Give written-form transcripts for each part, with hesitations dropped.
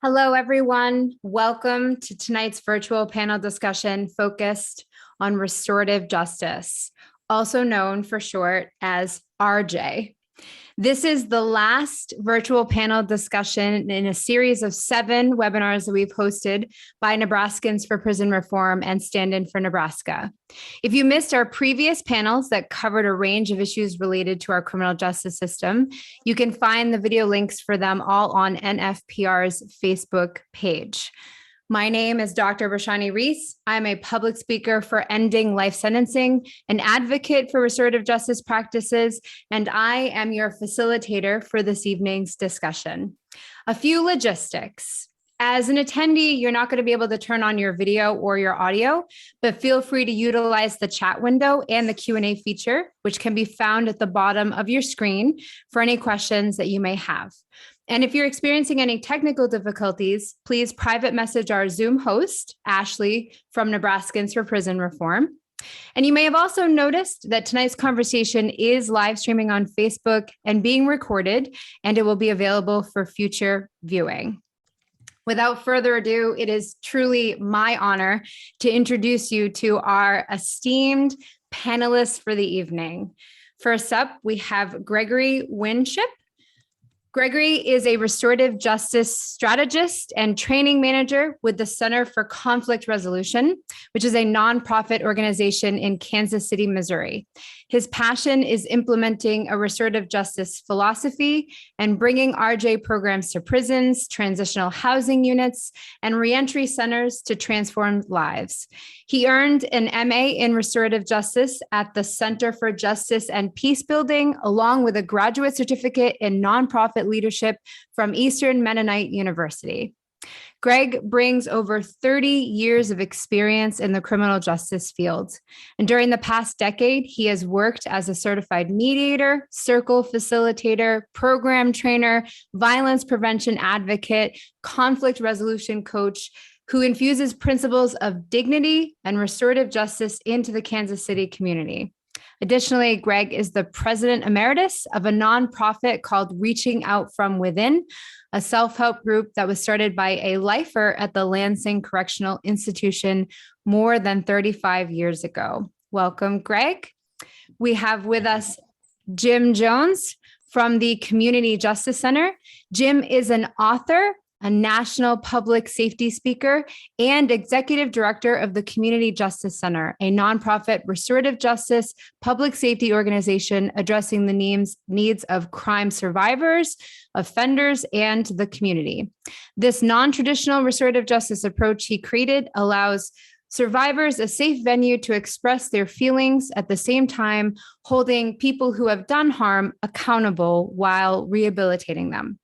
Hello, everyone. Welcome to tonight's virtual panel discussion focused on restorative justice, also known for short as RJ. This is the last virtual panel discussion in a series of 7 webinars that we've hosted by Nebraskans for Prison Reform and Stand In for Nebraska. If you missed our previous panels that covered a range of issues related to our criminal justice system, you can find the video links for them all on NFPR's Facebook page. My name is Dr. Brashani Reece. I'm a public speaker for ending life sentencing, an advocate for restorative justice practices, and I am your facilitator for this evening's discussion. A few logistics. As an attendee, you're not going to be able to turn on your video or your audio, but feel free to utilize the chat window and the Q&A feature, which can be found at the bottom of your screen for any questions that you may have. And if you're experiencing any technical difficulties, please private message our Zoom host, Ashley from Nebraskans for Prison Reform. And you may have also noticed that tonight's conversation is live streaming on Facebook and being recorded, and it will be available for future viewing. Without further ado, it is truly my honor to introduce you to our esteemed panelists for the evening. First up, we have Gregory Winship. Gregory is a restorative justice strategist and training manager with the Center for Conflict Resolution, which is a nonprofit organization in Kansas City, Missouri. His passion is implementing a restorative justice philosophy and bringing RJ programs to prisons, transitional housing units, and reentry centers to transform lives. He earned an MA in restorative justice at the Center for Justice and Peace Building, along with a graduate certificate in nonprofit leadership from Eastern Mennonite University. Greg brings over 30 years of experience in the criminal justice field. And during the past decade, he has worked as a certified mediator, circle facilitator, program trainer, violence prevention advocate, conflict resolution coach, who infuses principles of dignity and restorative justice into the Kansas City community. Additionally, Greg is the president emeritus of a nonprofit called Reaching Out From Within, a self-help group that was started by a lifer at the Lansing Correctional Institution more than 35 years ago. Welcome, Greg. We have with us Jim Jones from the Community Justice Center. Jim is an author, a national public safety speaker, and executive director of the Community Justice Center, a nonprofit restorative justice public safety organization addressing the needs of crime survivors, offenders, and the community. This non-traditional restorative justice approach he created allows survivors a safe venue to express their feelings, at the same time holding people who have done harm accountable while rehabilitating them.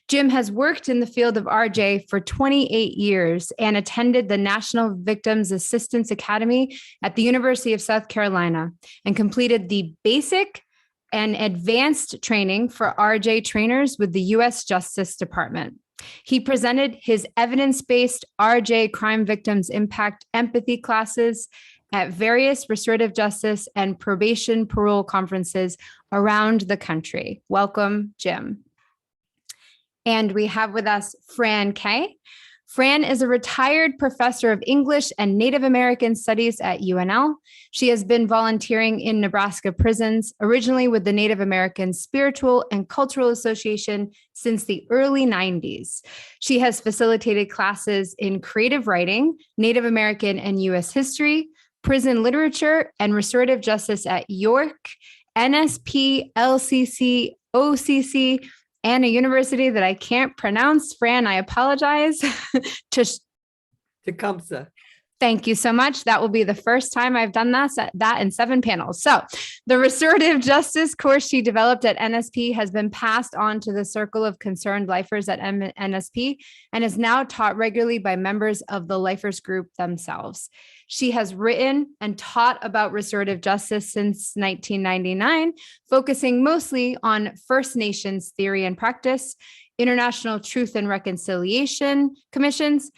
Jim has worked in the field of RJ for 28 years and attended the National Victims Assistance Academy at the University of South Carolina and completed the basic and advanced training for RJ trainers with the U.S. Justice Department. He presented his evidence-based RJ Crime Victims Impact Empathy classes at various restorative justice and probation parole conferences around the country. Welcome, Jim. And we have with us Fran Kay. Fran is a retired professor of English and Native American Studies at UNL. She has been volunteering in Nebraska prisons, originally with the Native American Spiritual and Cultural Association since the early 90s. She has facilitated classes in creative writing, Native American and U.S. history, prison literature, and restorative justice at York, NSP, LCC, OCC, and a university that I can't pronounce. Fran, I apologize. Tecumseh. Thank you so much. That will be the first time I've done that in 7 panels. So the restorative justice course she developed at NSP has been passed on to the Circle of Concerned Lifers at NSP and is now taught regularly by members of the lifers group themselves. She has written and taught about restorative justice since 1999, focusing mostly on First Nations theory and practice, international truth and reconciliation commissions,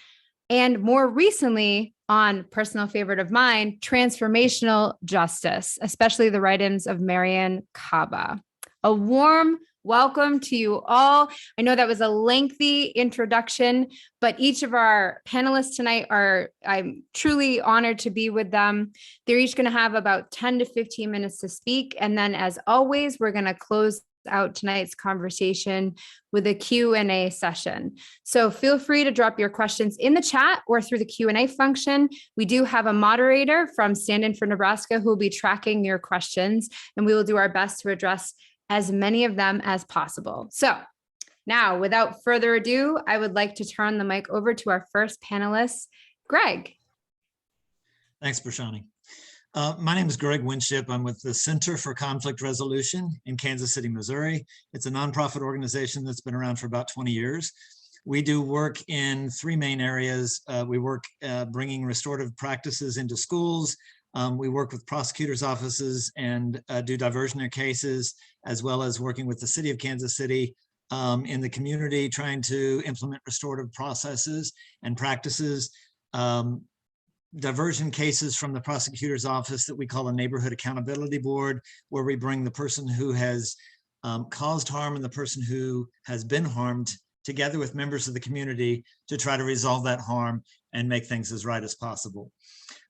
and more recently, on personal favorite of mine, transformational justice, especially the writings of Marian Kaba. A warm welcome to you all. I know that was a lengthy introduction, but each of our panelists tonight I'm truly honored to be with them. They're each going to have about 10 to 15 minutes to speak. And then as always, we're going to close out tonight's conversation with a Q&A session. So feel free to drop your questions in the chat or through the Q&A function. We do have a moderator from Stand In for Nebraska who will be tracking your questions, and we will do our best to address as many of them as possible. So now, without further ado, I would like to turn the mic over to our first panelist, Greg. Thanks, Brashani. My name is Greg Winship. I'm with the Center for Conflict Resolution in Kansas City, Missouri. It's a nonprofit organization that's been around for about 20 years. We do work in three main areas. We work bringing restorative practices into schools. We work with prosecutors' offices and do diversionary cases, as well as working with the city of Kansas City in the community, trying to implement restorative processes and practices. Diversion cases from the prosecutor's office that we call a neighborhood accountability board, where we bring the person who has caused harm and the person who has been harmed together with members of the community to try to resolve that harm and make things as right as possible.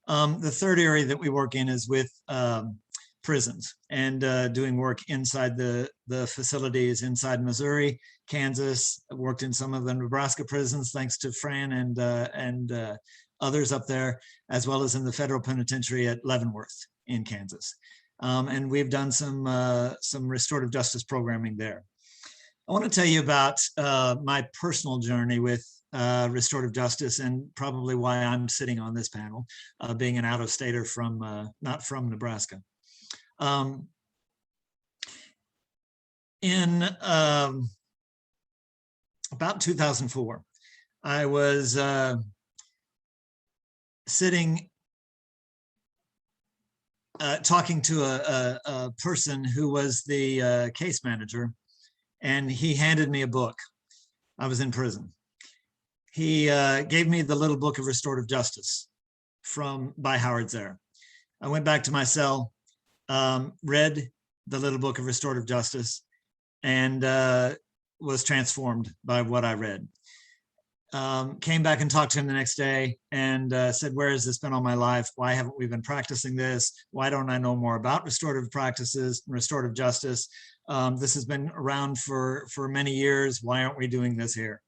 The third area that we work in is with prisons and doing work inside the facilities inside Missouri, Kansas. I worked in some of the Nebraska prisons, thanks to Fran and others up there, as well as in the federal penitentiary at Leavenworth in Kansas. And we've done some restorative justice programming there. I want to tell you about my personal journey with restorative justice and probably why I'm sitting on this panel, being an out-of-stater from, not from Nebraska. In about 2004, I was sitting talking to a person who was the case manager, and he handed me a book. I was in prison. He gave me the little book of restorative justice by Howard Zare. I went back to my cell, read the little book of restorative justice, and was transformed by what I read. Came back and talked to him the next day and said, where has this been all my life? Why haven't we been practicing this? Why don't I know more about restorative practices, restorative justice? This has been around for many years. Why aren't we doing this here?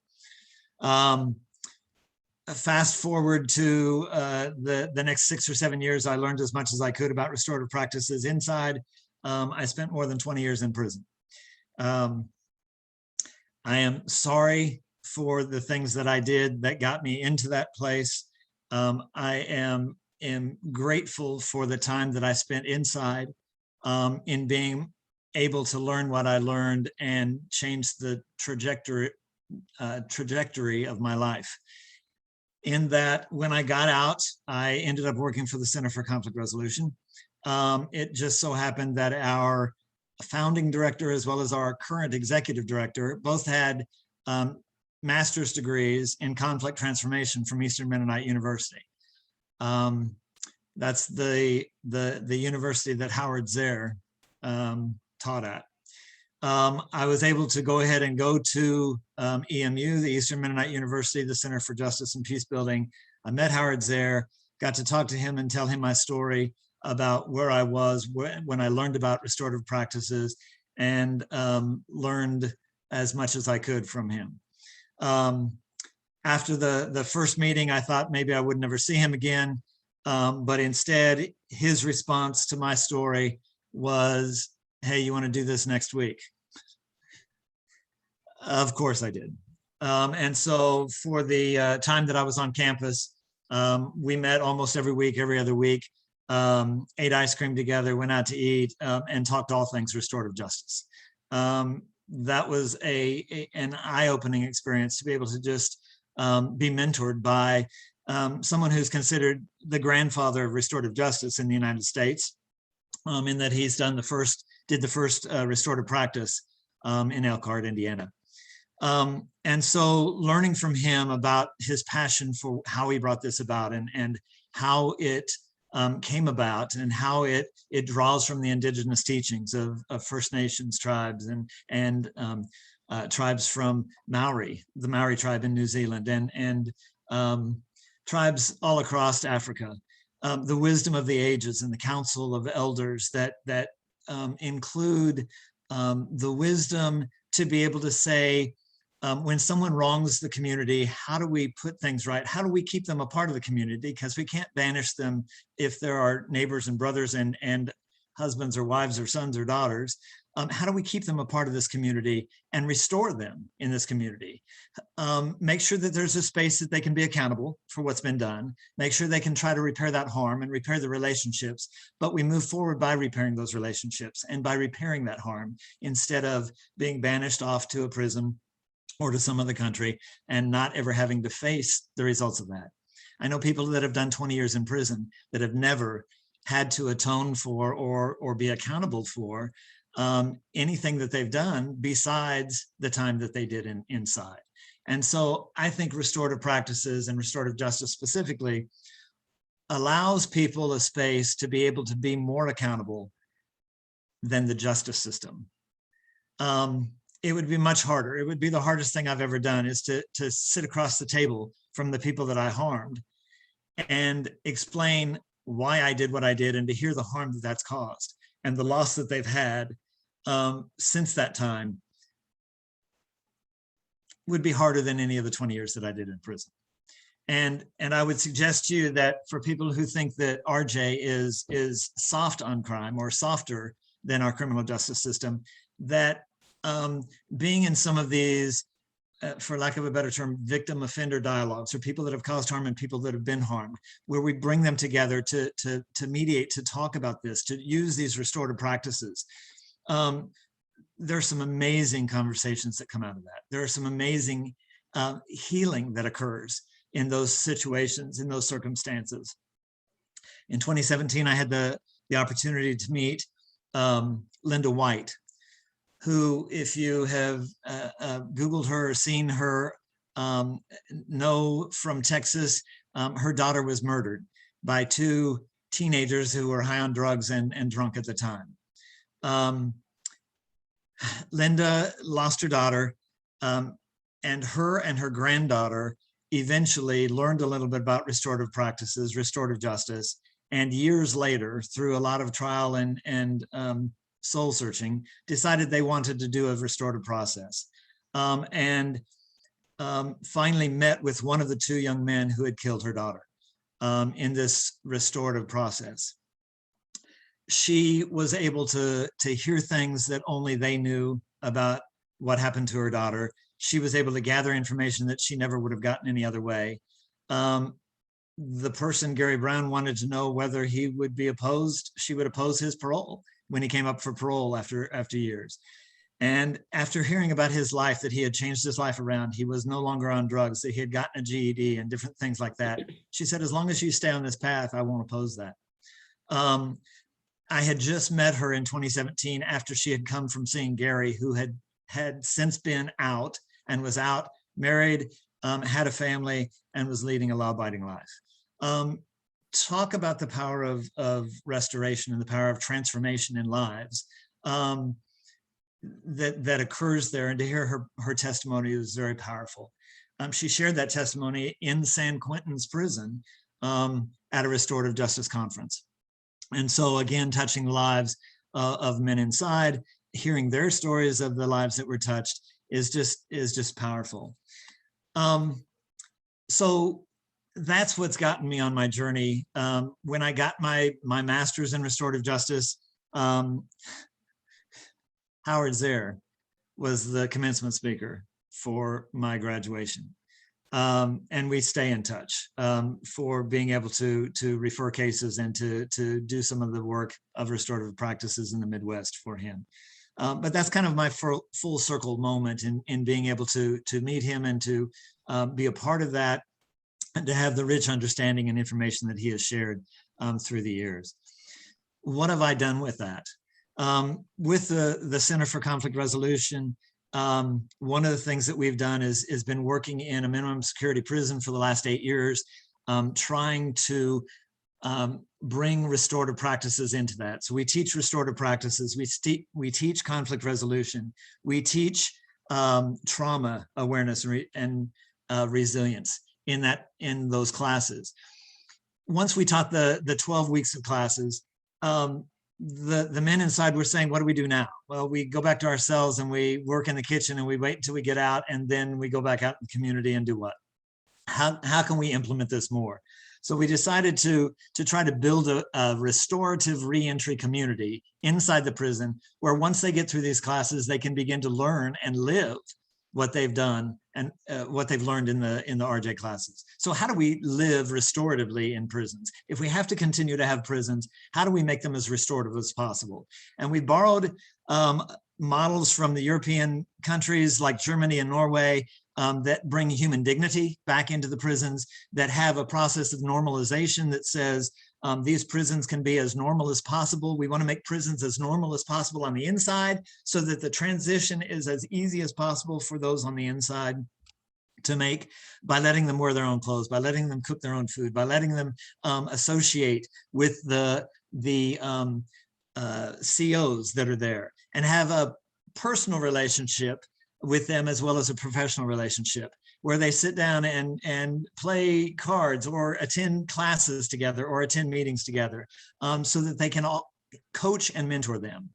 Fast forward to the next 6 or 7 years, I learned as much as I could about restorative practices inside. I spent more than 20 years in prison. I am sorry for the things that I did that got me into that place. I am grateful for the time that I spent inside in being able to learn what I learned and change the trajectory of my life. In that, when I got out, I ended up working for the Center for Conflict Resolution. It just so happened that our founding director, as well as our current executive director, both had master's degrees in conflict transformation from Eastern Mennonite University. That's the university that Howard Zare taught at. I was able to go ahead and go to EMU, the Eastern Mennonite University, the Center for Justice and Peace Building. I met Howard Zare, got to talk to him and tell him my story about where I was when I learned about restorative practices, and learned as much as I could from him. After the first meeting, I thought maybe I would never see him again, but instead his response to my story was, hey, you want to do this next week? Of course I did. And so for the time that I was on campus, we met almost every week, every other week, ate ice cream together, went out to eat, and talked all things restorative justice. That was an eye-opening experience to be able to just be mentored by someone who's considered the grandfather of restorative justice in the United States, in that he's did the first restorative practice in Elkhart, Indiana. And so learning from him about his passion for how he brought this about and how it came about and how it draws from the indigenous teachings of First Nations tribes and tribes from Maori, the Maori tribe in New Zealand, and tribes all across Africa. The wisdom of the ages and the council of elders that include the wisdom to be able to say, when someone wrongs the community, how do we put things right? How do we keep them a part of the community? Because we can't banish them if there are neighbors and brothers and husbands or wives or sons or daughters. How do we keep them a part of this community and restore them in this community? Make sure that there's a space that they can be accountable for what's been done. Make sure they can try to repair that harm and repair the relationships. But we move forward by repairing those relationships and by repairing that harm instead of being banished off to a prison or to some other country and not ever having to face the results of that. I know people that have done 20 years in prison that have never had to atone for or be accountable for anything that they've done besides the time that they did inside. And so I think restorative practices and restorative justice specifically allows people a space to be able to be more accountable than the justice system. It would be much harder. It would be the hardest thing I've ever done is to sit across the table from the people that I harmed and explain why I did what I did and to hear the harm that that's caused and the loss that they've had since that time would be harder than any of the 20 years that I did in prison. And I would suggest to you that for people who think that RJ is soft on crime or softer than our criminal justice system, that being in some of these, for lack of a better term, victim offender dialogues, or people that have caused harm and people that have been harmed, where we bring them together to mediate, to talk about this, to use these restorative practices. There's some amazing conversations that come out of that. There are some amazing healing that occurs in those situations, in those circumstances. In 2017, I had the opportunity to meet Linda White, who, if you have Googled her or seen her, know from Texas, her daughter was murdered by two teenagers who were high on drugs and drunk at the time. Linda lost her daughter, and her granddaughter eventually learned a little bit about restorative practices, restorative justice, and years later, through a lot of trial and soul searching, decided they wanted to do a restorative process, and finally met with one of the two young men who had killed her daughter in this restorative process. She was able to hear things that only they knew about what happened to her daughter. She was able to gather information that she never would have gotten any other way. The person, Gary Brown, wanted to know whether he would be opposed, she would oppose his parole when he came up for parole after years. And after hearing about his life, that he had changed his life around, he was no longer on drugs, that he had gotten a GED and different things like that. She said, as long as you stay on this path, I won't oppose that. I had just met her in 2017 after she had come from seeing Gary, who had since been out and was out, married, had a family, and was leading a law-abiding life. Talk about the power of restoration and the power of transformation in lives that occurs there, and to hear her testimony was very powerful. She shared that testimony in San Quentin's prison at a restorative justice conference. And so again, touching the lives of men inside, hearing their stories of the lives that were touched is just powerful. So that's what's gotten me on my journey. When I got my master's in restorative justice, Howard Zare was the commencement speaker for my graduation. And we stay in touch for being able to refer cases and to do some of the work of restorative practices in the Midwest for him. But that's kind of my full circle moment in being able to meet him and to be a part of that, and to have the rich understanding and information that he has shared through the years. What have I done with that? With the Center for Conflict Resolution, one of the things that we've done is been working in a minimum security prison for the last 8 years, trying to bring restorative practices into that. So we teach restorative practices, we teach conflict resolution, we teach trauma awareness and resilience in those classes. Once we taught the 12 weeks of classes, the men inside were saying, what do we do now? Well, we go back to our cells and we work in the kitchen and we wait until we get out, and then we go back out in the community and do what? How can we implement this more? So we decided to try to build a restorative reentry community inside the prison, where once they get through these classes, they can begin to learn and live what they've done and what they've learned in the RJ classes. So how do we live restoratively in prisons? If we have to continue to have prisons, how do we make them as restorative as possible? And we borrowed models from the European countries like Germany and Norway, that bring human dignity back into the prisons, that have a process of normalization that says these prisons can be as normal as possible. We want to make prisons as normal as possible on the inside so that the transition is as easy as possible for those on the inside to make, by letting them wear their own clothes, by letting them cook their own food, by letting them associate with the COs that are there, and have a personal relationship with them as well as a professional relationship, where they sit down and play cards or attend classes together or attend meetings together, so that they can all coach and mentor them.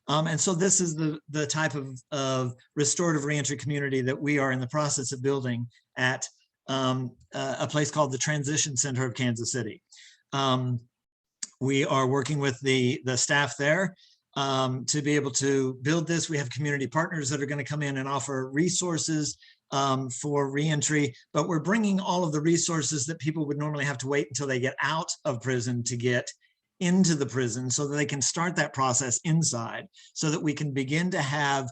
And so this is the type of restorative reentry community that we are in the process of building at a place called the Transition Center of Kansas City. We are working with the staff there to be able to build this. We have community partners that are going to come in and offer resources for reentry, but we're bringing all of the resources that people would normally have to wait until they get out of prison to get into the prison, so that they can start that process inside, so that we can begin to have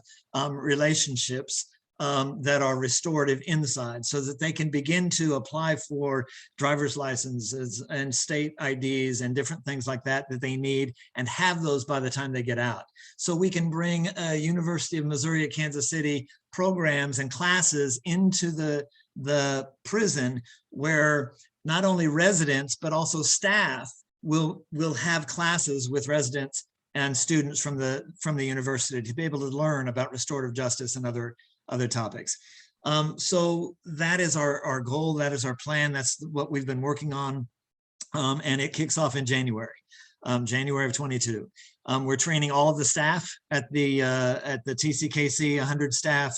relationships that are restorative inside, so that they can begin to apply for driver's licenses and state IDs and different things like that that they need, and have those by the time they get out. So we can bring University of Missouri at Kansas City programs and classes into the prison, where not only residents but also staff will have classes with residents and students from the university to be able to learn about restorative justice and other topics. So that is our goal, that is our plan, that's what we've been working on, and it kicks off in January of 22. We're training all of the staff at the TCKC, 100 staff,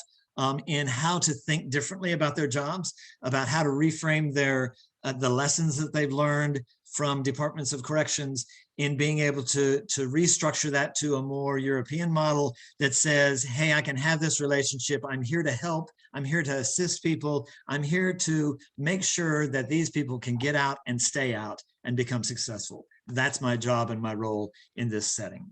in how to think differently about their jobs, about how to reframe the lessons that they've learned from departments of corrections, in being able to restructure that to a more European model that says, hey, I can have this relationship. I'm here to help. I'm here to assist people. I'm here to make sure that these people can get out and stay out and become successful. That's my job and my role in this setting.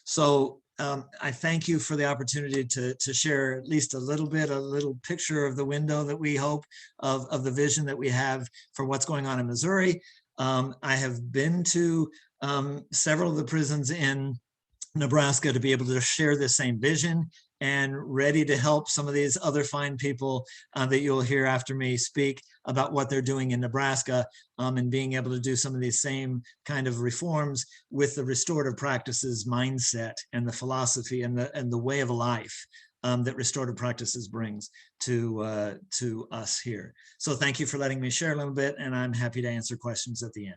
So I thank you for the opportunity to share at least a little picture of the window that we hope of the vision that we have for what's going on in Missouri. I have been to several of the prisons in Nebraska to be able to share this same vision, and ready to help some of these other fine people that you'll hear after me speak about what they're doing in Nebraska, and being able to do some of these same kind of reforms with the restorative practices mindset and the philosophy and the way of life that restorative practices brings to us here. So thank you for letting me share a little bit, and I'm happy to answer questions at the end.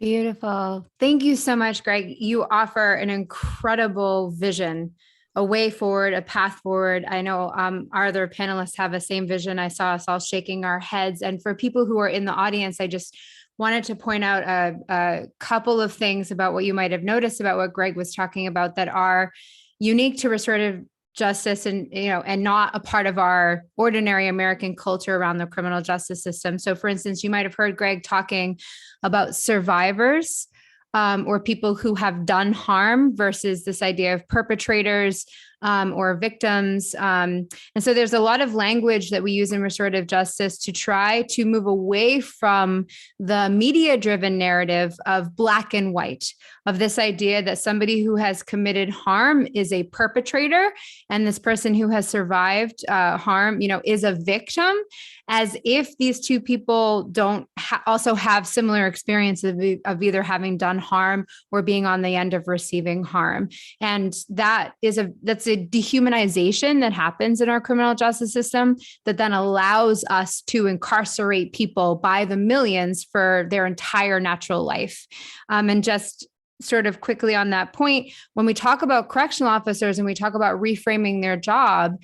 Beautiful. Thank you so much, Greg. You offer an incredible vision, a way forward, a path forward. I know our other panelists have the same vision. I saw us all shaking our heads. And for people who are in the audience, I just wanted to point out a couple of things about what you might have noticed about what Greg was talking about that are unique to restorative justice, and and not a part of our ordinary American culture around the criminal justice system. So for instance, you might have heard Greg talking about survivors, or people who have done harm, versus this idea of perpetrators, or victims. And so there's a lot of language that we use in restorative justice to try to move away from the media-driven narrative of black and white, of this idea that somebody who has committed harm is a perpetrator, and this person who has survived harm, is a victim, as if these two people don't also have similar experiences of either having done harm or being on the end of receiving harm. And that's a dehumanization that happens in our criminal justice system that then allows us to incarcerate people by the millions for their entire natural life. And just sort of quickly on that point, when we talk about correctional officers and we talk about reframing their job,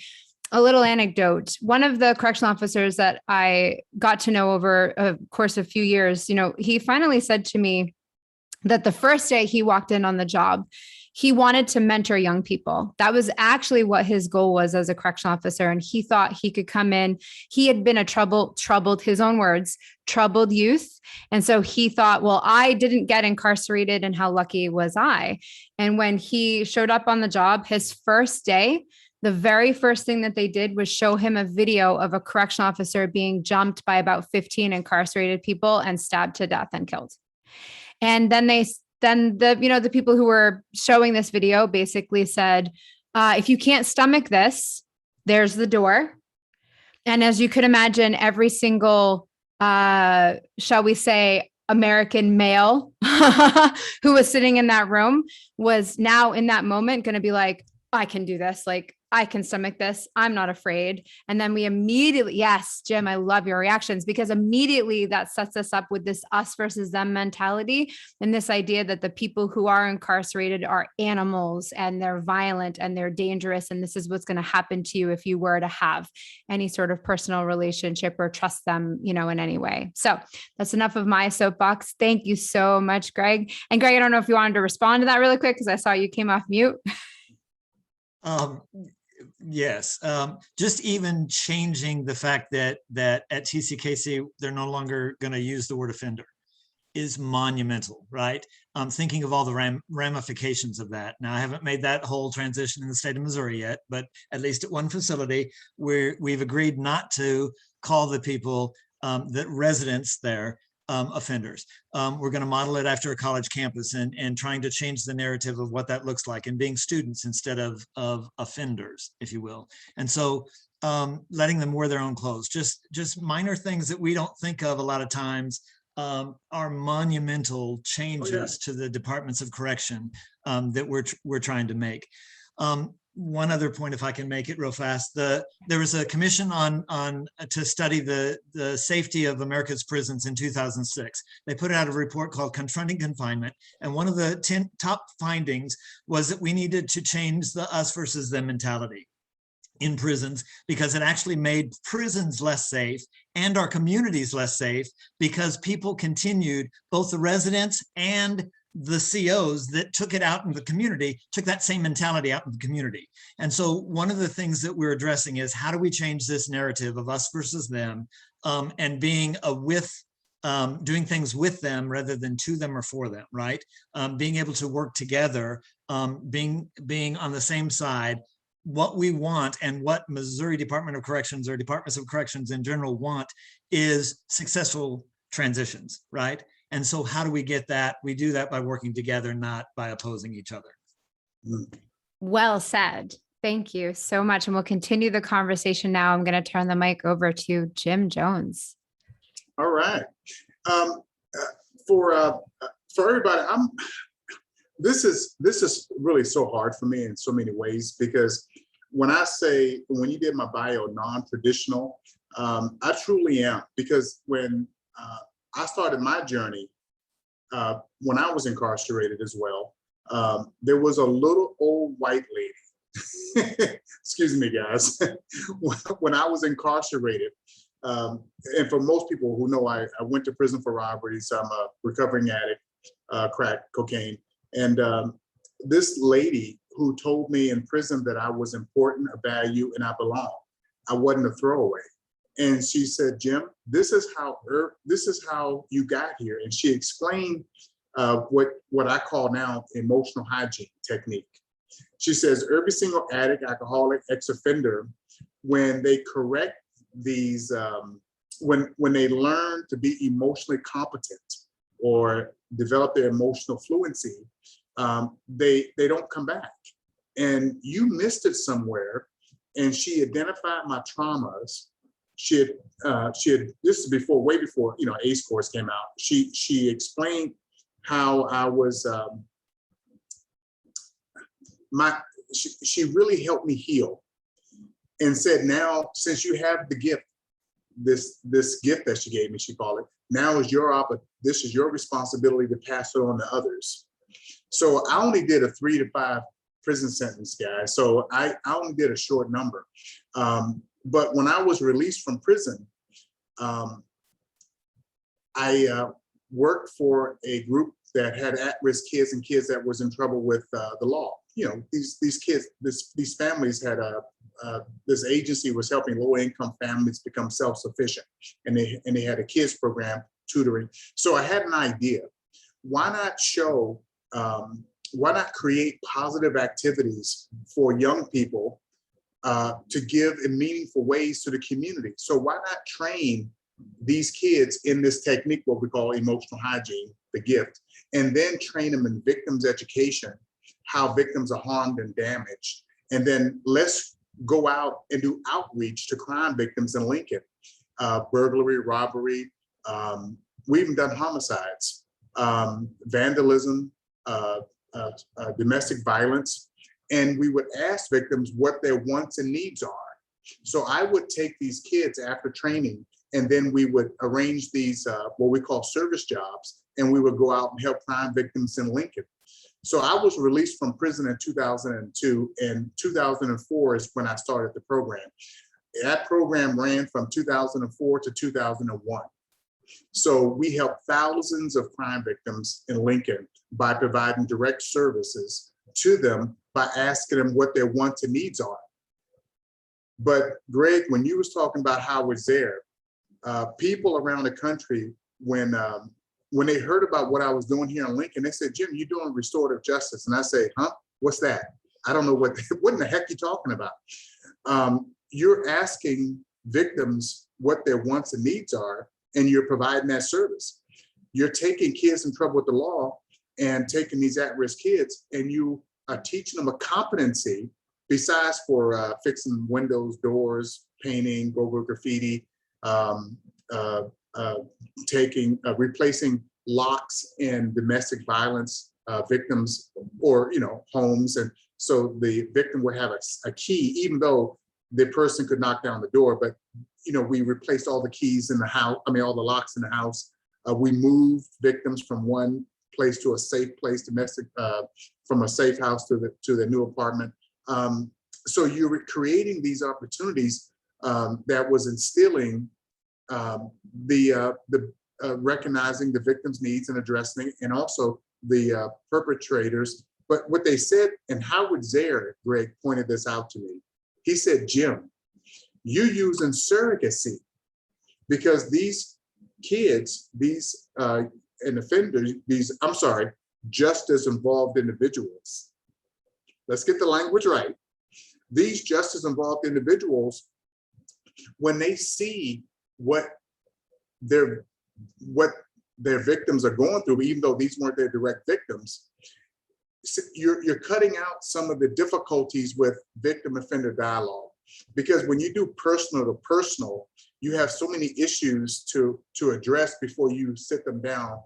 a little anecdote. One of the correctional officers that I got to know over a course of a few years, he finally said to me that the first day he walked in on the job, he wanted to mentor young people. That was actually what his goal was as a correctional officer. And he thought he could come in. He had been a troubled, his own words, troubled youth. And so he thought, well, I didn't get incarcerated, and how lucky was I? And when he showed up on the job, his first day, the very first thing that they did was show him a video of a correctional officer being jumped by about 15 incarcerated people and stabbed to death and killed. And then the people who were showing this video basically said, if you can't stomach this, there's the door. And as you could imagine, every single, shall we say, American male who was sitting in that room was now in that moment going to be like, I can do this. Like, I can stomach this. I'm not afraid. And then we immediately, yes, Jim, I love your reactions, because immediately that sets us up with this us versus them mentality, and this idea that the people who are incarcerated are animals and they're violent and they're dangerous. And this is what's going to happen to you if you were to have any sort of personal relationship or trust them, in any way. So that's enough of my soapbox. Thank you so much, Greg. And Greg, I don't know if you wanted to respond to that really quick, because I saw you came off mute. Yes, just even changing the fact that at TCKC, they're no longer going to use the word offender is monumental, right? Thinking of all the ramifications of that. Now, I haven't made that whole transition in the state of Missouri yet, but at least at one facility where we've agreed not to call the people that residents there offenders. We're going to model it after a college campus and trying to change the narrative of what that looks like, and being students instead of offenders, if you will. And so letting them wear their own clothes, just minor things that we don't think of a lot of times are monumental changes to the departments of correction that we're trying to make. One other point, if I can make it real fast, there was a commission to study the safety of America's prisons in 2006. They put out a report called Confronting Confinement, and one of the 10 top findings was that we needed to change the us versus them mentality in prisons, because it actually made prisons less safe and our communities less safe, because people continued, both the residents and the COs that took it out in the community, took that same mentality out in the community. And so one of the things that we're addressing is, how do we change this narrative of us versus them, and being doing things with them rather than to them or for them, right? Being able to work together, being on the same side. What we want, and what Missouri Department of Corrections or departments of corrections in general want, is successful transitions, right? And so how do we get that? We do that by working together, not by opposing each other. Well said. Thank you so much. And we'll continue the conversation now. I'm going to turn the mic over to Jim Jones. All right. For everybody, this is really so hard for me in so many ways, because when you did my bio non-traditional, I truly am, because when I started my journey, when I was incarcerated as well, there was a little old white lady, excuse me guys, when I was incarcerated, and for most people who know, I went to prison for robberies. I'm a recovering addict, crack cocaine. And this lady who told me in prison that I was important, a value, and I belong. I wasn't a throwaway. And she said, Jim, this is how you got here. And she explained what I call now emotional hygiene technique. She says every single addict, alcoholic, ex-offender, when they correct these, when they learn to be emotionally competent or develop their emotional fluency, they don't come back. And you missed it somewhere. And she identified my traumas. She had this is before, way before, you know, ACE course came out. She explained how I was, she really helped me heal, and said, now, since you have the gift, this gift that she gave me, she called it, now is this is your responsibility to pass it on to others. So I only did a 3 to 5 prison sentence, guys. So I only did a short number. But when I was released from prison, I worked for a group that had at-risk kids and kids that was in trouble with the law. You know, these kids, these families had this agency was helping low-income families become self-sufficient, and they had a kids program, tutoring. So I had an idea. Why not create positive activities for young people to give in meaningful ways to the community? So why not train these kids in this technique, what we call emotional hygiene, the gift, and then train them in victims education, how victims are harmed and damaged. And then let's go out and do outreach to crime victims in Lincoln, burglary, robbery. We even done homicides, vandalism, domestic violence. And we would ask victims what their wants and needs are. So I would take these kids after training, and then we would arrange these, what we call service jobs, and we would go out and help crime victims in Lincoln. So I was released from prison in 2002, and 2004 is when I started the program. That program ran from 2004 to 2001. So we helped thousands of crime victims in Lincoln by providing direct services to them by asking them what their wants and needs are. But Greg, when you was talking about how I was there, people around the country, when they heard about what I was doing here in Lincoln, they said, Jim, you're doing restorative justice. And I say, huh, what's that? I don't know what in the heck you talking about. You're asking victims what their wants and needs are, and you're providing that service. You're taking kids in trouble with the law and taking these at-risk kids, and you are teaching them a competency besides for fixing windows, doors, painting, go graffiti, replacing locks in domestic violence victims, or homes. And so the victim would have a key, even though the person could knock down the door. But we replaced all the keys in the house. I mean, all the locks in the house. We moved victims from one place to a safe place, domestic, from a safe house to the new apartment. So you were creating these opportunities that was instilling recognizing the victim's needs and addressing it, and also the perpetrators. But what they said, and Howard Zare, Greg, pointed this out to me. He said, Jim, you using surrogacy, because these kids, these and offenders, justice involved individuals. Let's get the language right. These justice involved individuals, when they see what their victims are going through, even though these weren't their direct victims, you're cutting out some of the difficulties with victim offender dialogue. Because when you do personal to personal, you have so many issues to address before you sit them down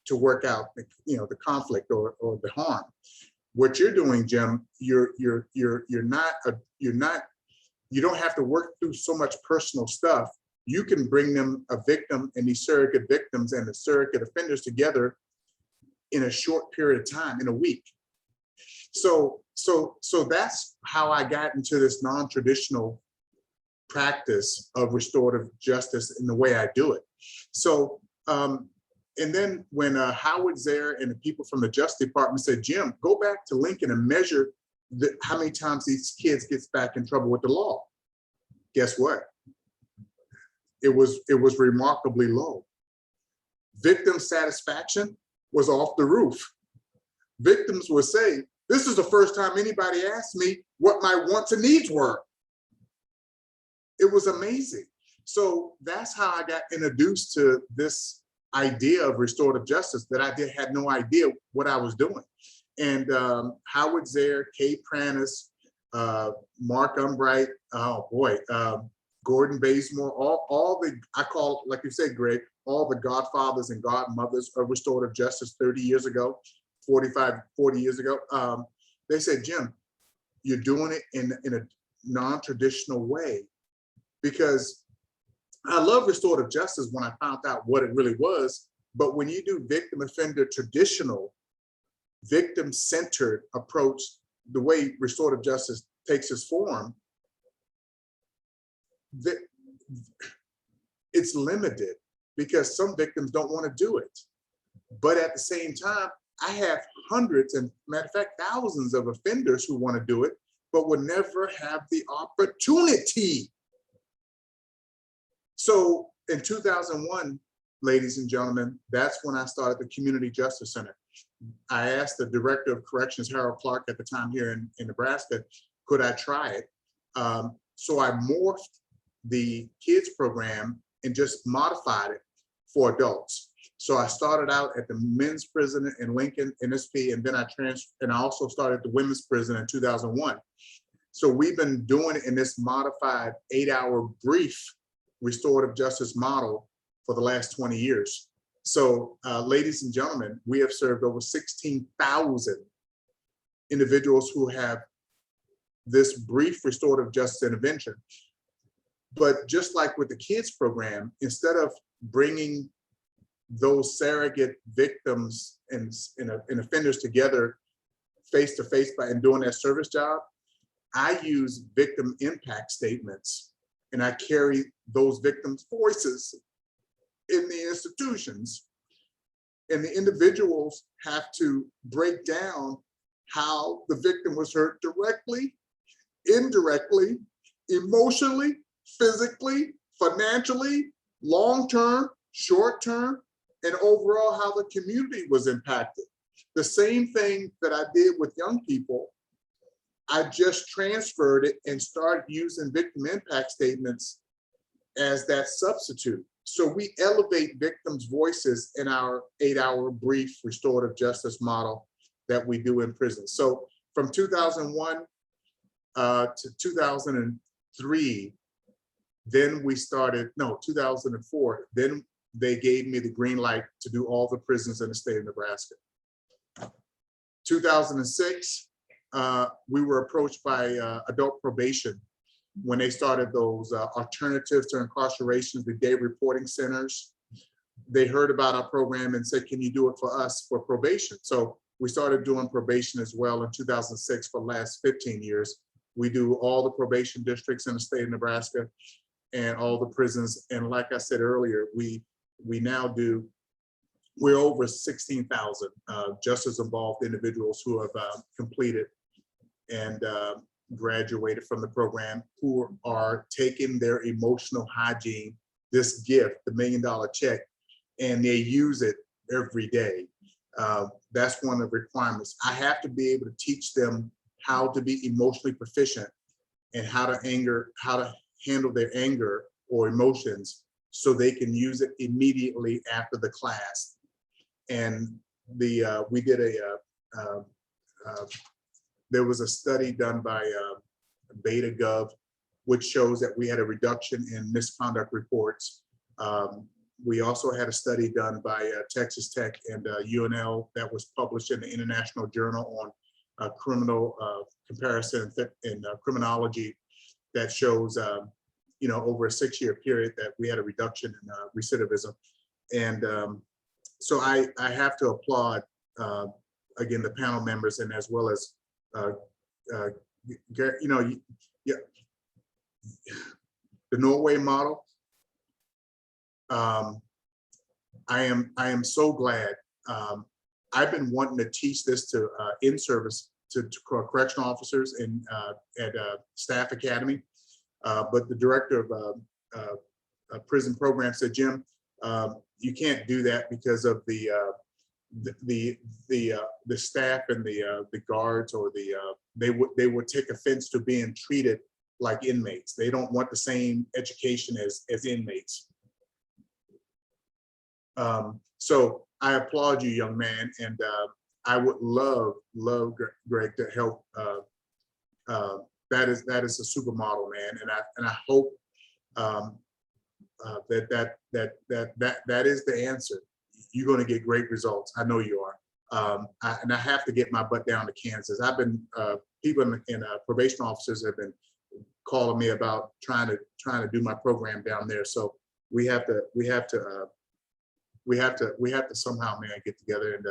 to work out the conflict or the harm. What you're doing, Jim, you don't have to work through so much personal stuff. You can bring them, a victim and these surrogate victims and the surrogate offenders, together in a short period of time, in a week. So that's how I got into this non-traditional practice of restorative justice in the way I do it. So, and then when Howard Zare and the people from the Justice Department said, Jim, go back to Lincoln and measure how many times these kids gets back in trouble with the law. Guess what? It was remarkably low. Victim satisfaction was off the roof. Victims would say, This is the first time anybody asked me what my wants and needs were. It was amazing. So that's how I got introduced to this idea of restorative justice, that I had no idea what I was doing. And Howard Zare, Kay Pranis, Mark Umbright, oh boy, Gordon Bazemore, all the, I call, like you said, Greg, all the godfathers and godmothers of restorative justice 30 years ago, 40 years ago. They said, Jim, you're doing it in a non-traditional way. Because I love restorative justice when I found out what it really was, but when you do victim offender traditional, victim-centered approach, the way restorative justice takes its form, it's limited because some victims don't want to do it. But at the same time, I have hundreds and, matter of fact, thousands of offenders who want to do it, but would never have the opportunity. So in 2001, ladies and gentlemen, that's when I started the Community Justice Center. I asked the Director of Corrections, Harold Clark, at the time here in Nebraska, could I try it? So I morphed the kids program and just modified it for adults. So I started out at the men's prison in Lincoln, NSP, and then I also started the women's prison in 2001. So we've been doing it in this modified 8-hour brief restorative justice model for the last 20 years. So ladies and gentlemen, we have served over 16,000 individuals who have this brief restorative justice intervention. But just like with the kids program, instead of bringing those surrogate victims and offenders together face to face and doing that service job, I use victim impact statements, and I carry those victims' voices in the institutions. And the individuals have to break down how the victim was hurt directly, indirectly, emotionally, physically, financially, long-term, short-term, and overall how the community was impacted. The same thing that I did with young people, I just transferred it and started using victim impact statements as that substitute. So we elevate victims' voices in our 8-hour brief restorative justice model that we do in prison. So from 2001 to 2003, then we started, no, 2004, then they gave me the green light to do all the prisons in the state of Nebraska. 2006, we were approached by adult probation when they started those alternatives to incarceration, the day reporting centers. They heard about our program and said, can you do it for us for probation? So we started doing probation as well in 2006 for the last 15 years. We do all the probation districts in the state of Nebraska and all the prisons. And like I said earlier, we now do, we're over 16,000 justice involved individuals who have completed and graduated from the program, who are taking their emotional hygiene, this gift, the $1 million check, and they use it every day. That's one of the requirements. I have to be able to teach them how to be emotionally proficient and how to handle their anger or emotions so they can use it immediately after the class. And we did there was a study done by BetaGov, which shows that we had a reduction in misconduct reports. We also had a study done by Texas Tech and UNL that was published in the International Journal on criminal comparison in criminology that shows, over a 6-year period that we had a reduction in recidivism. And so I have to applaud, again, the panel members and as well as, the Norway model. I am so glad. I've been wanting to teach this to in-service to correctional officers and at Staff Academy, but the director of prison program said, Jim, you can't do that because of the the staff and the guards or they would take offense to being treated like inmates. They don't want the same education as inmates. So I applaud you, young man, and I would love Greg to help. That is a supermodel, man, and I hope that is the answer. You're going to get great results. I know you are. And I have to get my butt down to Kansas. I've been people in probation officers have been calling me about trying to do my program down there. So we have to somehow, man, get together and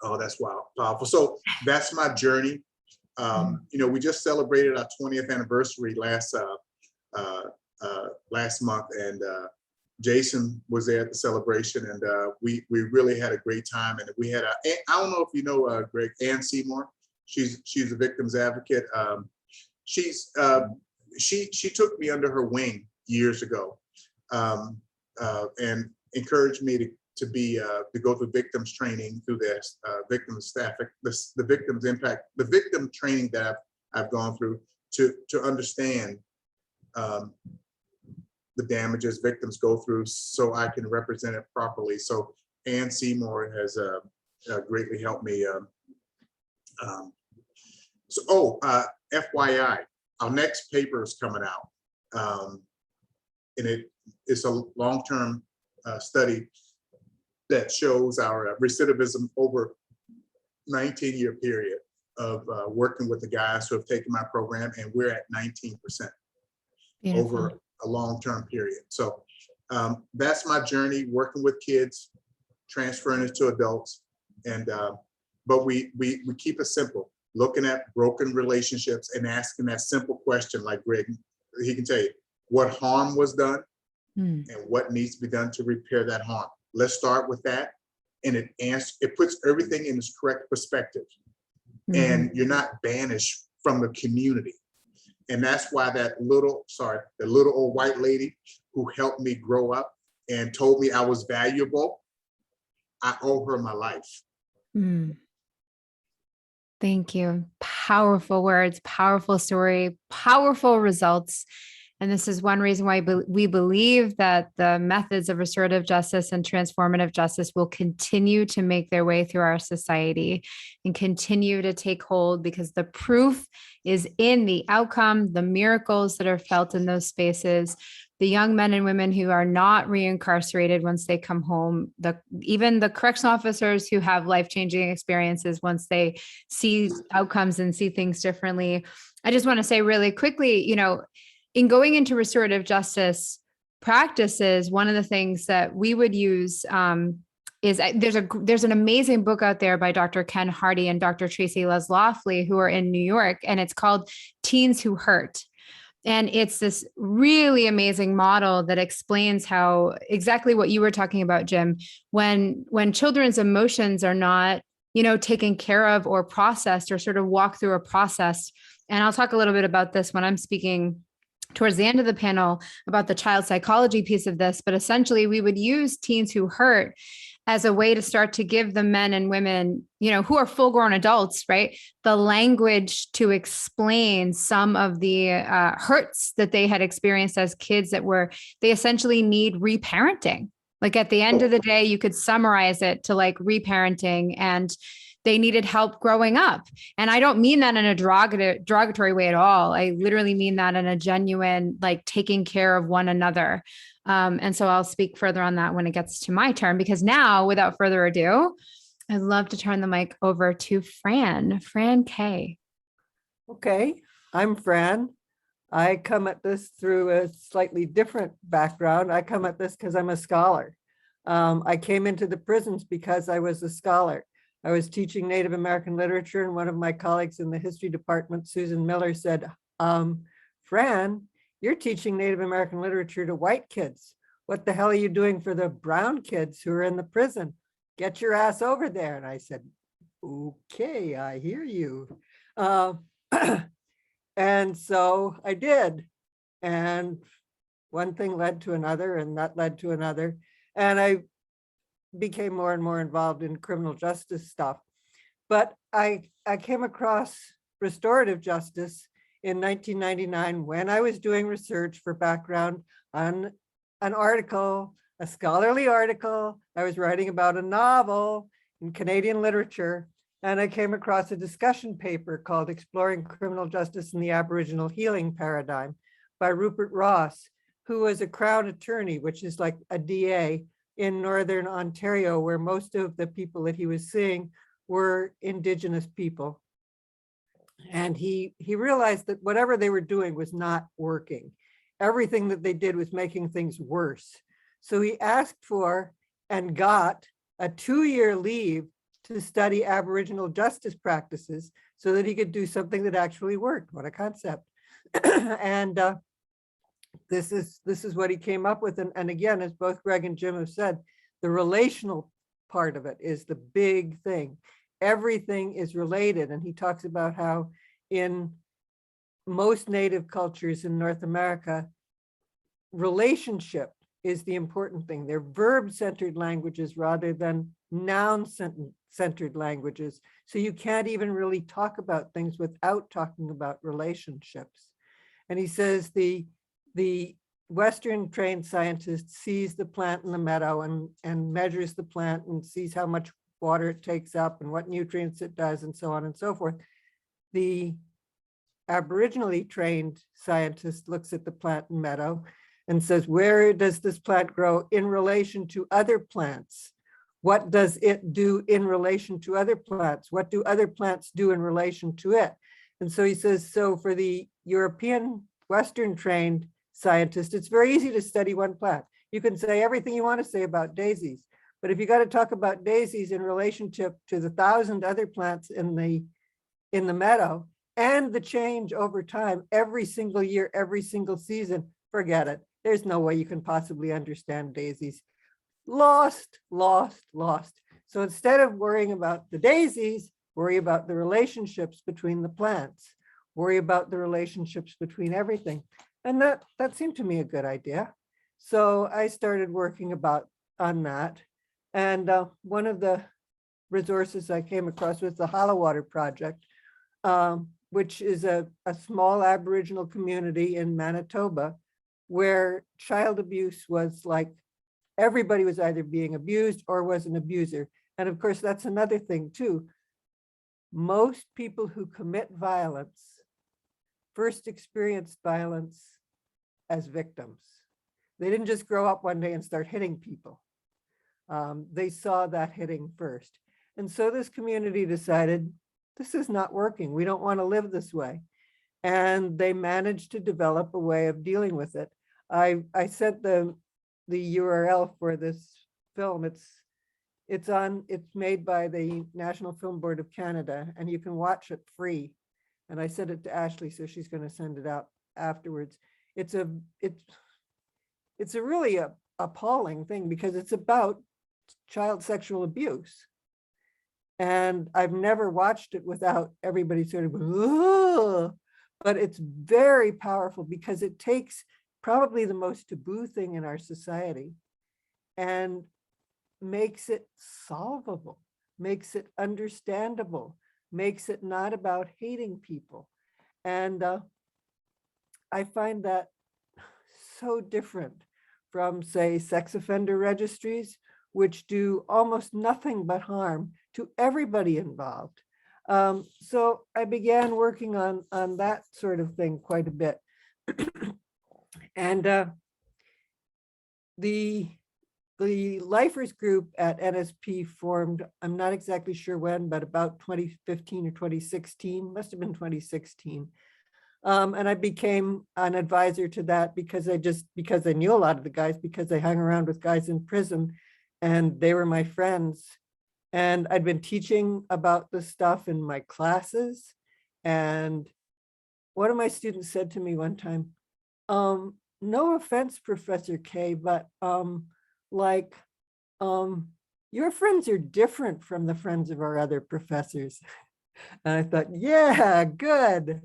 oh, that's wow, powerful. So that's my journey. You know, we just celebrated our 20th anniversary last month, and Jason was there at the celebration, and we really had a great time. And we had I don't know if you know Greg, Ann Seymour. She's a victim's advocate. She took me under her wing years ago, and encouraged me to go through victims training through this victims staff, the victims impact, the victim training that I've gone through to understand the damages victims go through, so I can represent it properly. So Ann Seymour has greatly helped me. FYI, our next paper is coming out, and it's a long-term study that shows our recidivism over 19-year period of working with the guys who have taken my program, and we're at 19% over a long-term period. So that's my journey, working with kids, transferring it to adults, and but we keep it simple, looking at broken relationships and asking that simple question, like Greg, he can tell you what harm was done and what needs to be done to repair that harm. Let's start with that, and it puts everything in its correct perspective, and you're not banished from the community. And that's why the little old white lady who helped me grow up and told me I was valuable, I owe her my life. Thank you. Powerful words, powerful story, powerful results. And this is one reason why we believe that the methods of restorative justice and transformative justice will continue to make their way through our society and continue to take hold, because the proof is in the outcome, the miracles that are felt in those spaces, the young men and women who are not reincarcerated once they come home, even the correctional officers who have life-changing experiences once they see outcomes and see things differently. I just want to say really quickly, in going into restorative justice practices, one of the things that we would use is there's an amazing book out there by Dr. Ken Hardy and Dr. Tracy Leslofley, who are in New York, and it's called Teens Who Hurt. And it's this really amazing model that explains how exactly what you were talking about, Jim, when children's emotions are not, taken care of or processed or sort of walk through a process. And I'll talk a little bit about this when I'm speaking towards the end of the panel about the child psychology piece of this, but essentially we would use Teens Who Hurt as a way to start to give the men and women, who are full grown adults, right, the language to explain some of the hurts that they had experienced as kids they essentially need reparenting. Like at the end of the day, you could summarize it to like reparenting, and they needed help growing up. And I don't mean that in a derogatory way at all. I literally mean that in a genuine, like taking care of one another. And so I'll speak further on that when it gets to my turn, because now, without further ado, I'd love to turn the mic over to Fran K. Okay, I'm Fran. I come at this through a slightly different background. I come at this because I'm a scholar. I came into the prisons because I was a scholar. I was teaching Native American literature, and one of my colleagues in the history department, Susan Miller, said, Fran, you're teaching Native American literature to white kids. What the hell are you doing for the brown kids who are in the prison? Get your ass over there. And I said, okay, I hear you. And so I did. And one thing led to another, and that led to another. And I became more and more involved in criminal justice stuff. But I came across restorative justice in 1999 when I was doing research for background on an article, a scholarly article. I was writing about a novel in Canadian literature, and I came across a discussion paper called Exploring Criminal Justice in the Aboriginal Healing Paradigm by Rupert Ross, who was a Crown attorney, which is like a DA in Northern Ontario, where most of the people that he was seeing were Indigenous people. And he realized that whatever they were doing was not working. Everything that they did was making things worse. So he asked for and got a 2-year leave to study Aboriginal justice practices so that he could do something that actually worked. What a concept. And this is what he came up with. And again, as both Greg and Jim have said, the relational part of it is the big thing. Everything is related. And he talks about how in most native cultures in North America, relationship is the important thing. They're verb-centered languages rather than noun-centered languages. So you can't even really talk about things without talking about relationships. And he says the Western trained scientist sees the plant in the meadow and measures the plant and sees how much water it takes up and what nutrients it does and so on and so forth. The Aboriginally trained scientist looks at the plant and meadow and says, where does this plant grow in relation to other plants? What does it do in relation to other plants? What do other plants do in relation to it? And so he says, so for the European Western trained scientist, it's very easy to study one plant. You can say everything you want to say about daisies, but if you got to talk about daisies in relationship to the 1,000 other plants in the meadow and the change over time, every single year, every single season, forget it. There's no way you can possibly understand daisies. Lost, lost, lost. So instead of worrying about the daisies, worry about the relationships between the plants, worry about the relationships between everything. And that seemed to me a good idea. So I started working on that. And one of the resources I came across was the Hollow Water Project, which is a small Aboriginal community in Manitoba where child abuse was like, everybody was either being abused or was an abuser. And of course, that's another thing too. Most people who commit violence first experienced violence as victims. They didn't just grow up one day and start hitting people. They saw that hitting first. And so this community decided, this is not working. We don't want to live this way. And they managed to develop a way of dealing with it. I sent the URL for this film. It's made by the National Film Board of Canada, and you can watch it free. And I sent it to Ashley, so she's going to send it out afterwards. It's a really appalling thing because it's about child sexual abuse. And I've never watched it without everybody sort of going, oh, but it's very powerful because it takes probably the most taboo thing in our society and makes it solvable, makes it understandable, makes it not about hating people. And I find that so different from, say, sex offender registries, which do almost nothing but harm to everybody involved. So I began working on that sort of thing quite a bit. And the lifers group at NSP formed, I'm not exactly sure when, but about 2015 or 2016, must have been 2016. And I became an advisor to that because I knew a lot of the guys, because I hung around with guys in prison and they were my friends. And I'd been teaching about this stuff in my classes. And one of my students said to me one time, no offense, Professor K, but your friends are different from the friends of our other professors. And I thought, yeah, good.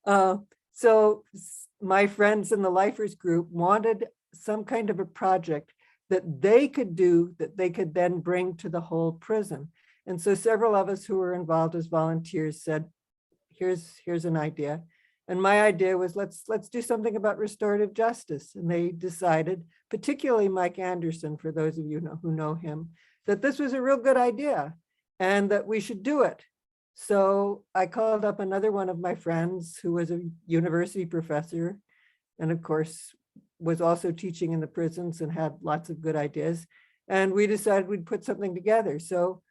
So my friends in the lifers group wanted some kind of a project that they could do that they could then bring to the whole prison. And so several of us who were involved as volunteers said, here's an idea. And my idea was, let's do something about restorative justice. And they decided, particularly Mike Anderson, for those of you who know him, that this was a real good idea and that we should do it. So I called up another one of my friends who was a university professor, and of course was also teaching in the prisons and had lots of good ideas. And we decided we'd put something together. So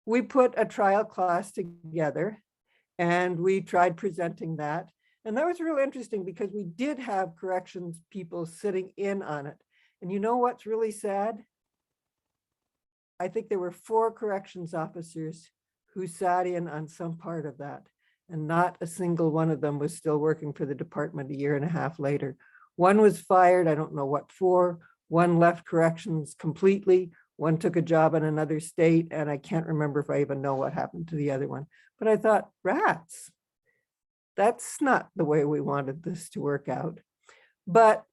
we put a trial class together and we tried presenting that. And that was real interesting because we did have corrections people sitting in on it. And you know what's really sad? I think there were 4 corrections officers who sat in on some part of that. And not a single one of them was still working for the department a year and a half later. One was fired, I don't know what for. One left corrections completely. One took a job in another state, and I can't remember if I even know what happened to the other one. But I thought, rats, that's not the way we wanted this to work out. But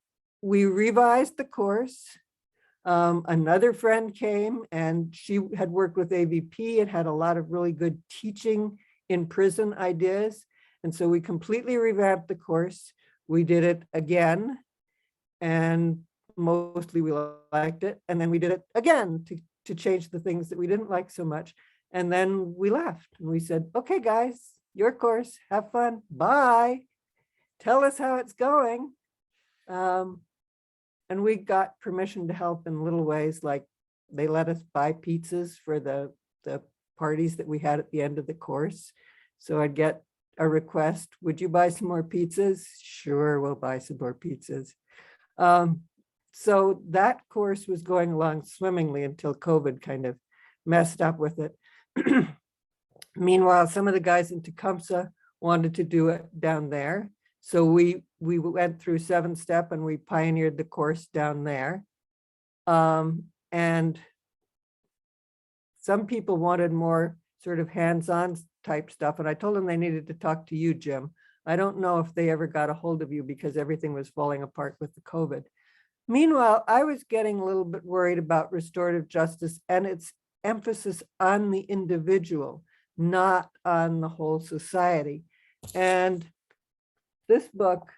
we revised the course. Another friend came and she had worked with AVP and had a lot of really good teaching in prison ideas. And so we completely revamped the course. We did it again and mostly we liked it. And then we did it again to change the things that we didn't like so much. And then we left and we said, okay, guys, your course, have fun, bye. Tell us how it's going. And we got permission to help in little ways, like they let us buy pizzas for the parties that we had at the end of the course. So I'd get a request, would you buy some more pizzas? Sure, we'll buy some more pizzas. So that course was going along swimmingly until COVID kind of messed up with it. Meanwhile, some of the guys in Tecumseh wanted to do it down there. So we went through 7-step and we pioneered the course down there. And some people wanted more sort of hands-on type stuff. And I told them they needed to talk to you, Jim. I don't know if they ever got a hold of you because everything was falling apart with the COVID. Meanwhile, I was getting a little bit worried about restorative justice and its emphasis on the individual, not on the whole society. And this book,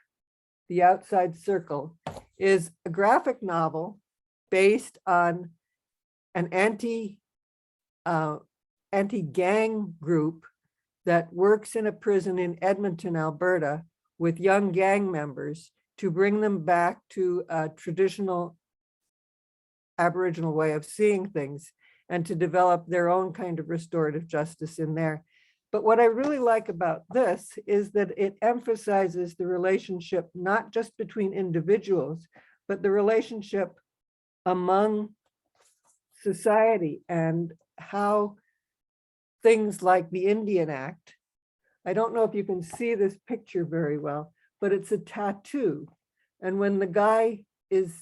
The Outside Circle, is a graphic novel based on an anti-gang group that works in a prison in Edmonton, Alberta, with young gang members to bring them back to a traditional Aboriginal way of seeing things and to develop their own kind of restorative justice in there. But what I really like about this is that it emphasizes the relationship, not just between individuals, but the relationship among society and how things like the Indian Act, I don't know if you can see this picture very well, but it's a tattoo. And when the guy is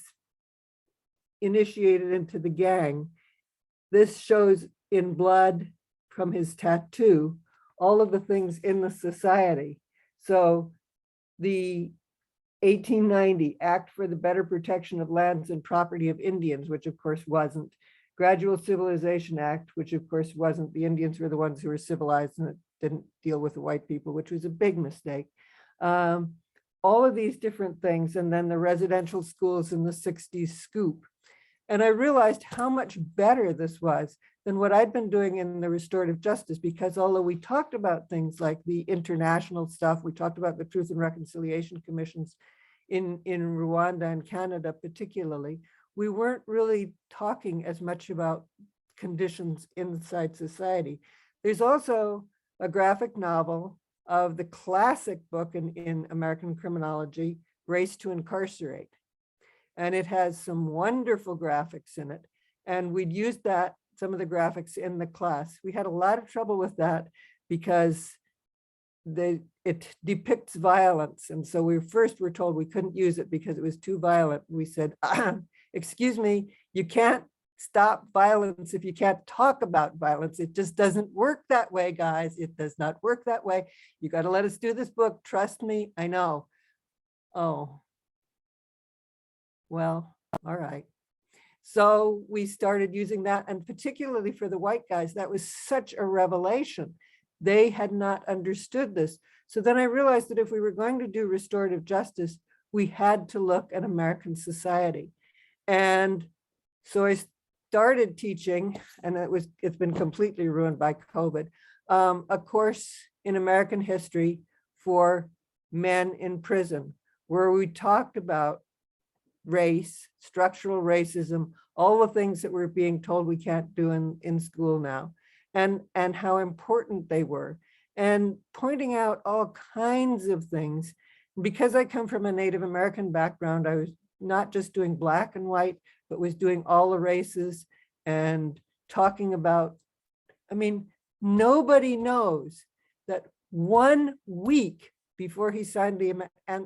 initiated into the gang, this shows in blood from his tattoo all of the things in the society. So the 1890 Act for the Better Protection of Lands and Property of Indians, which of course wasn't. Gradual Civilization Act, which of course wasn't. The Indians were the ones who were civilized and it didn't deal with the white people, which was a big mistake. All of these different things. And then the residential schools in the 60s scoop. And I realized how much better this was than what I'd been doing in the restorative justice, because although we talked about things like the international stuff, we talked about the Truth and Reconciliation Commissions in Rwanda and Canada particularly, we weren't really talking as much about conditions inside society. There's also a graphic novel of the classic book in American criminology, Race to Incarcerate. And it has some wonderful graphics in it. And we'd used that, some of the graphics in the class. We had a lot of trouble with that because it depicts violence. And so we first were told we couldn't use it because it was too violent. We said, excuse me, you can't stop violence if you can't talk about violence. It just doesn't work that way, guys. It does not work that way. You got to let us do this book. Trust me, I know. Oh. Well, all right. So we started using that, and particularly for the white guys, that was such a revelation. They had not understood this. So then I realized that if we were going to do restorative justice, we had to look at American society. And so I started teaching, and it's been completely ruined by COVID, a course in American history for men in prison, where we talked about race, structural racism, all the things that we're being told we can't do in school now, and how important they were, and pointing out all kinds of things. Because I come from a Native American background, I was not just doing black and white, but was doing all the races and talking about, I mean, nobody knows that 1 week before he signed the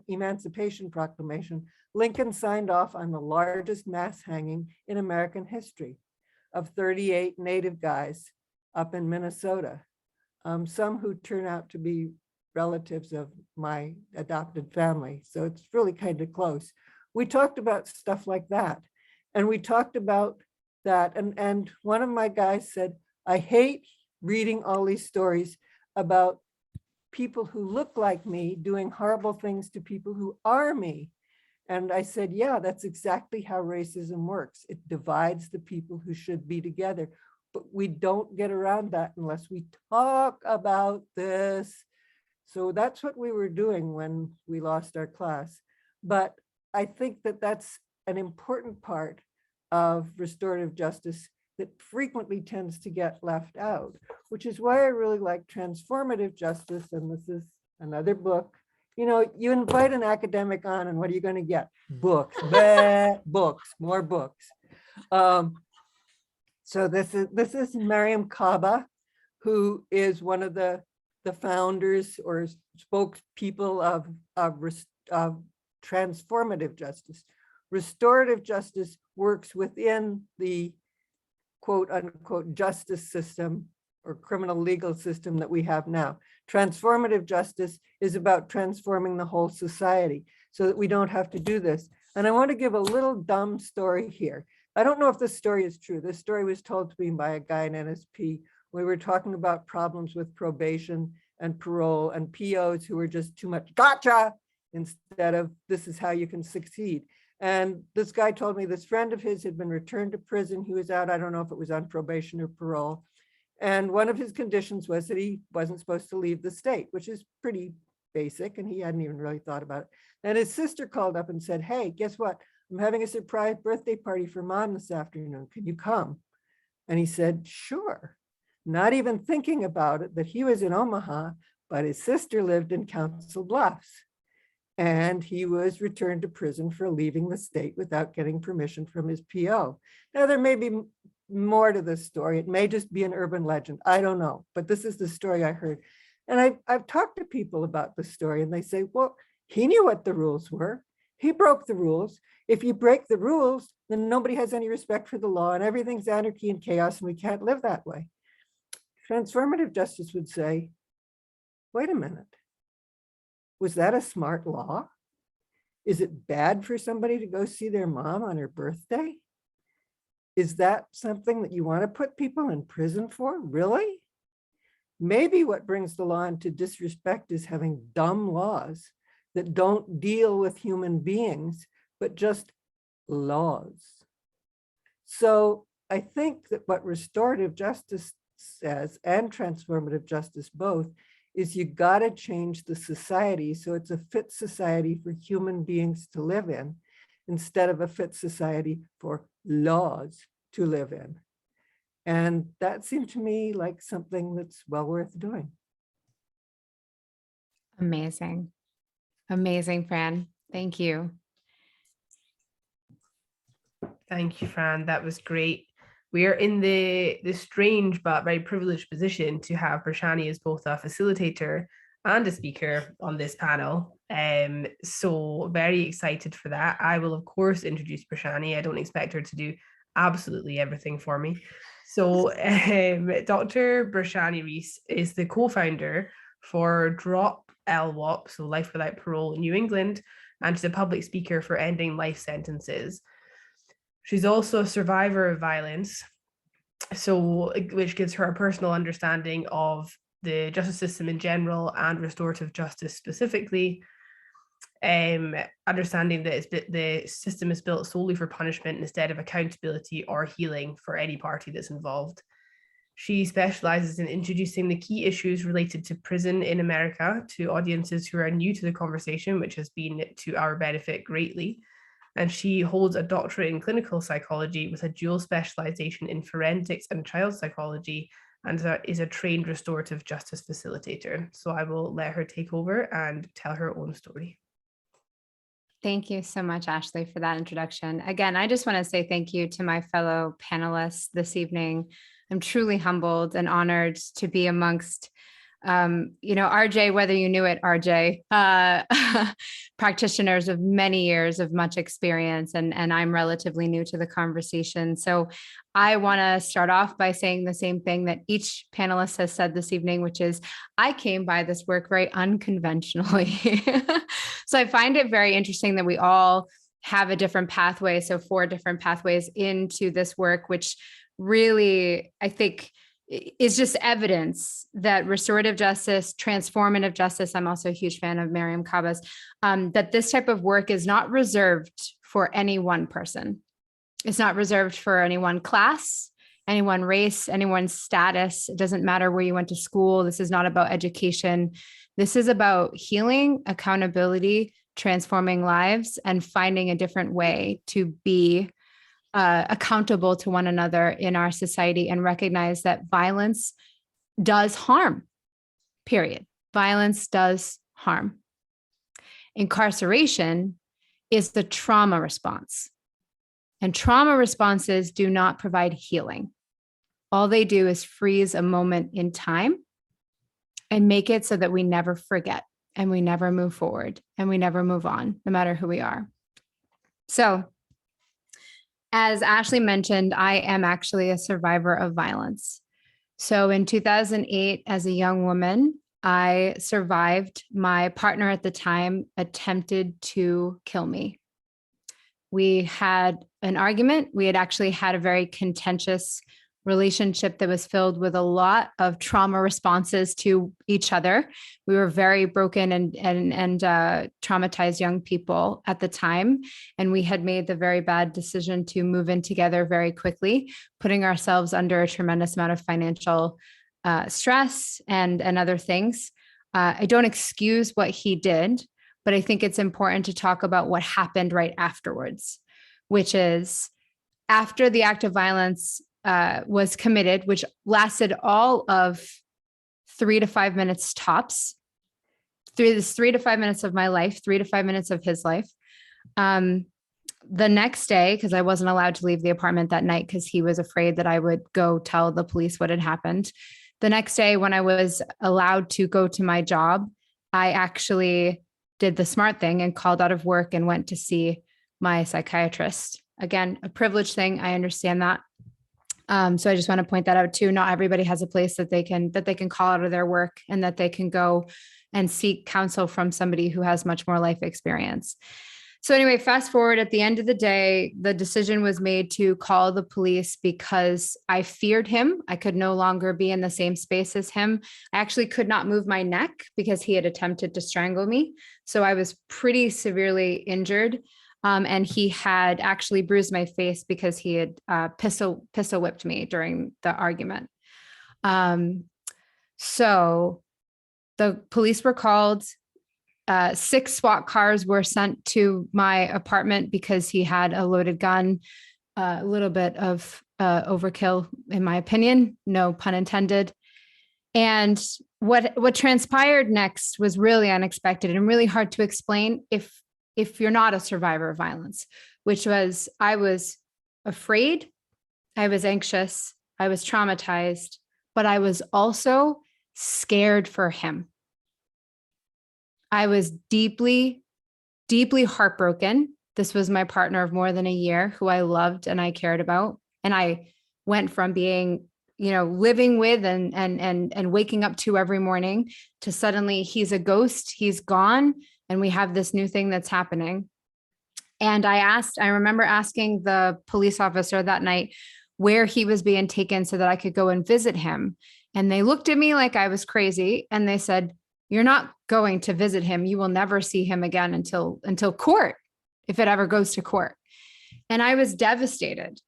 Emancipation Proclamation, Lincoln signed off on the largest mass hanging in American history of 38 Native guys up in Minnesota, some who turn out to be relatives of my adopted family. So it's really kind of close. We talked about stuff like that. And we talked about that. And one of my guys said, I hate reading all these stories about people who look like me doing horrible things to people who are me. And I said, yeah, that's exactly how racism works. It divides the people who should be together. But we don't get around that unless we talk about this. So that's what we were doing when we lost our class. But I think that that's an important part of restorative justice that frequently tends to get left out, which is why I really like transformative justice. And this is another book. You know, you invite an academic on, and what are you going to get? Books, books, more books. So this is Mariam Kaba, who is one of the founders or spokespeople of transformative justice. Restorative justice works within the quote unquote justice system or criminal legal system that we have now. Transformative justice is about transforming the whole society so that we don't have to do this. And I want to give a little dumb story here. I don't know if this story is true. This story was told to me by a guy in NSP. We were talking about problems with probation and parole and POs who were just too much gotcha instead of this is how you can succeed. And this guy told me this friend of his had been returned to prison. He was out, I don't know if it was on probation or parole. And one of his conditions was that he wasn't supposed to leave the state, which is pretty basic, and he hadn't even really thought about it. And his sister called up and said, hey, guess what? I'm having a surprise birthday party for Mom this afternoon. Can you come? And he said, sure. Not even thinking about it, that he was in Omaha, but his sister lived in Council Bluffs. And he was returned to prison for leaving the state without getting permission from his PO. Now, there may be more to this story. It may just be an urban legend. I don't know, but this is the story I heard. And I've talked to people about the story, and they say, well, he knew what the rules were. He broke the rules. If you break the rules, then nobody has any respect for the law, and everything's anarchy and chaos, and we can't live that way. Transformative justice would say, wait a minute. Was that a smart law? Is it bad for somebody to go see their mom on her birthday? Is that something that you want to put people in prison for? Really? Maybe what brings the law into disrespect is having dumb laws that don't deal with human beings, but just laws. So I think that what restorative justice says, and transformative justice both, is you got to change the society so it's a fit society for human beings to live in, instead of a fit society for laws to live in. And that seemed to me like something that's well worth doing. Amazing. Amazing, Fran. Thank you. Thank you, Fran. That was great. We are in the strange but very privileged position to have Brashani as both a facilitator and a speaker on this panel. So very excited for that. I will, of course, introduce Brashani. I don't expect her to do absolutely everything for me. So Dr. Brashani Reece is the co-founder for DROP LWOP, so Life Without Parole in New England, and she's a public speaker for ending life sentences. She's also a survivor of violence, so which gives her a personal understanding of the justice system in general and restorative justice specifically. Understanding that the system is built solely for punishment instead of accountability or healing for any party that's involved. She specializes in introducing the key issues related to prison in America to audiences who are new to the conversation, which has been to our benefit greatly. And she holds a doctorate in clinical psychology with a dual specialization in forensics and child psychology, and is a trained restorative justice facilitator. So I will let her take over and tell her own story. Thank you so much, Ashley, for that introduction. Again, I just want to say thank you to my fellow panelists this evening. I'm truly humbled and honored to be amongst, RJ, whether you knew it, RJ, practitioners of many years of much experience, and I'm relatively new to the conversation. So I want to start off by saying the same thing that each panelist has said this evening, which is I came by this work very unconventionally. So I find it very interesting that we all have a different pathway. So 4 different pathways into this work, which really, I think, is just evidence that restorative justice, transformative justice, I'm also a huge fan of Miriam Kaba's, that this type of work is not reserved for any one person. It's not reserved for any one class, any one race, any one status. It doesn't matter where you went to school. This is not about education. This is about healing, accountability, transforming lives, and finding a different way to be accountable to one another in our society, and recognize that violence does harm, period. Violence does harm. Incarceration is the trauma response. And trauma responses do not provide healing. All they do is freeze a moment in time and make it so that we never forget, and we never move forward, and we never move on, no matter who we are. So, as Ashley mentioned, I am actually a survivor of violence. So in 2008, as a young woman, I survived. My partner at the time attempted to kill me. We had an argument. We had actually had a very contentious relationship that was filled with a lot of trauma responses to each other. We were very broken and traumatized young people at the time. And we had made the very bad decision to move in together very quickly, putting ourselves under a tremendous amount of financial stress and other things. I don't excuse what he did, but I think it's important to talk about what happened right afterwards, which is after the act of violence was committed, which lasted all of 3 to 5 minutes tops, through this 3 to 5 minutes of my life, 3 to 5 minutes of his life. The next day, because I wasn't allowed to leave the apartment that night because he was afraid that I would go tell the police what had happened. The next day, when I was allowed to go to my job, I actually did the smart thing and called out of work and went to see my psychiatrist. Again, a privileged thing. I understand that. So I just want to point that out too. Not everybody has a place that they can call out of their work, and that they can go and seek counsel from somebody who has much more life experience. So anyway, fast forward, at the end of the day, the decision was made to call the police because I feared him. I could no longer be in the same space as him. I actually could not move my neck because he had attempted to strangle me. So I was pretty severely injured. And he had actually bruised my face because he had pistol whipped me during the argument. So the police were called. 6 SWAT cars were sent to my apartment because he had a loaded gun. A little bit of overkill, in my opinion, no pun intended. And what transpired next was really unexpected and really hard to explain if you're not a survivor of violence, which was I was afraid, I was anxious, I was traumatized, but I was also scared for him. I was deeply, deeply heartbroken. This was my partner of more than a year who I loved and I cared about. And I went from being, living with and waking up to every morning to suddenly he's a ghost, he's gone. And we have this new thing that's happening. And I remember asking the police officer that night where he was being taken so that I could go and visit him. And they looked at me like I was crazy. And they said, "You're not going to visit him. You will never see him again until court, if it ever goes to court." And I was devastated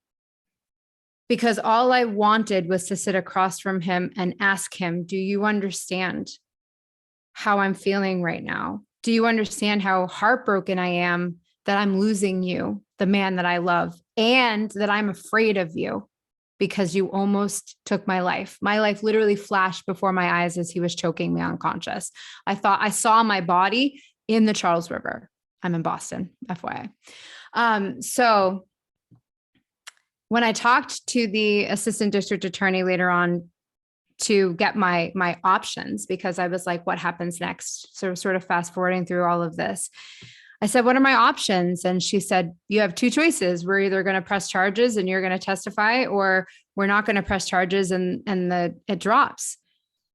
because all I wanted was to sit across from him and ask him, "Do you understand how I'm feeling right now? Do you understand how heartbroken I am that I'm losing you, the man that I love, and that I'm afraid of you because you almost took my life?" My life literally flashed before my eyes as he was choking me unconscious. I thought I saw my body in the Charles River. I'm in Boston, FYI. So when I talked to the assistant district attorney later on to get my options, because I was like, what happens next? So sort of fast forwarding through all of this, I said, "What are my options?" And she said, "You have two choices. We're either going to press charges and you're going to testify, or we're not going to press charges and it drops."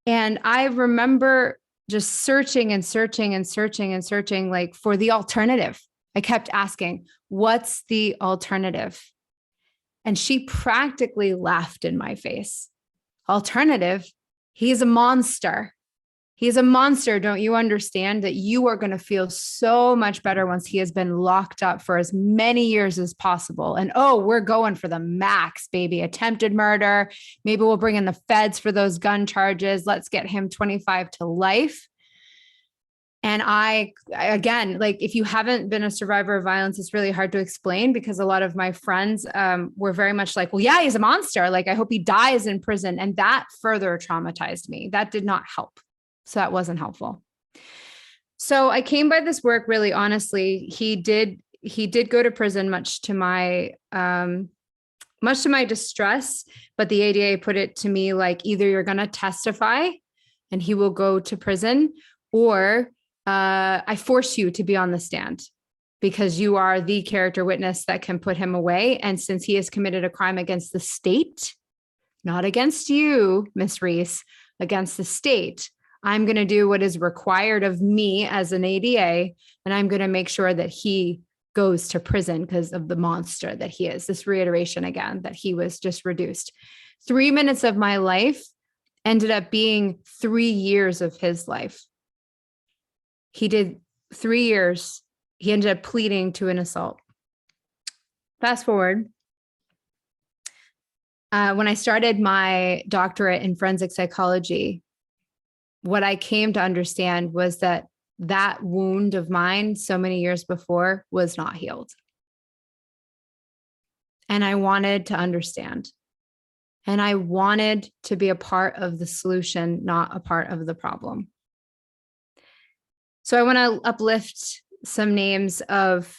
And I remember just searching and searching and searching and searching, like, for the alternative. I kept asking, "What's the alternative?" And she practically laughed in my face. "Alternative? He's a monster. He's a monster. Don't you understand that you are going to feel so much better once he has been locked up for as many years as possible? And oh, we're going for the max, baby. Attempted murder. Maybe we'll bring in the feds for those gun charges. Let's get him 25 to life." And I again, like, if you haven't been a survivor of violence, it's really hard to explain, because a lot of my friends were very much like, "Well, yeah, he's a monster. Like, I hope he dies in prison." And that further traumatized me. That did not help. So that wasn't helpful. So I came by this work really honestly. He did go to prison, much to my distress, but the ADA put it to me like, either you're going to testify and he will go to prison, or I force you to be on the stand because you are the character witness that can put him away. And since he has committed a crime against the state, not against you, Miss Reece, against the state, I'm going to do what is required of me as an ADA, and I'm going to make sure that he goes to prison because of the monster that he is. This reiteration again, that he was just reduced. 3 minutes of my life ended up being 3 years of his life. He did 3 years. He ended up pleading to an assault. Fast forward. When I started my doctorate in forensic psychology, what I came to understand was that wound of mine so many years before was not healed. And I wanted to understand. And I wanted to be a part of the solution, not a part of the problem. So I want to uplift some names of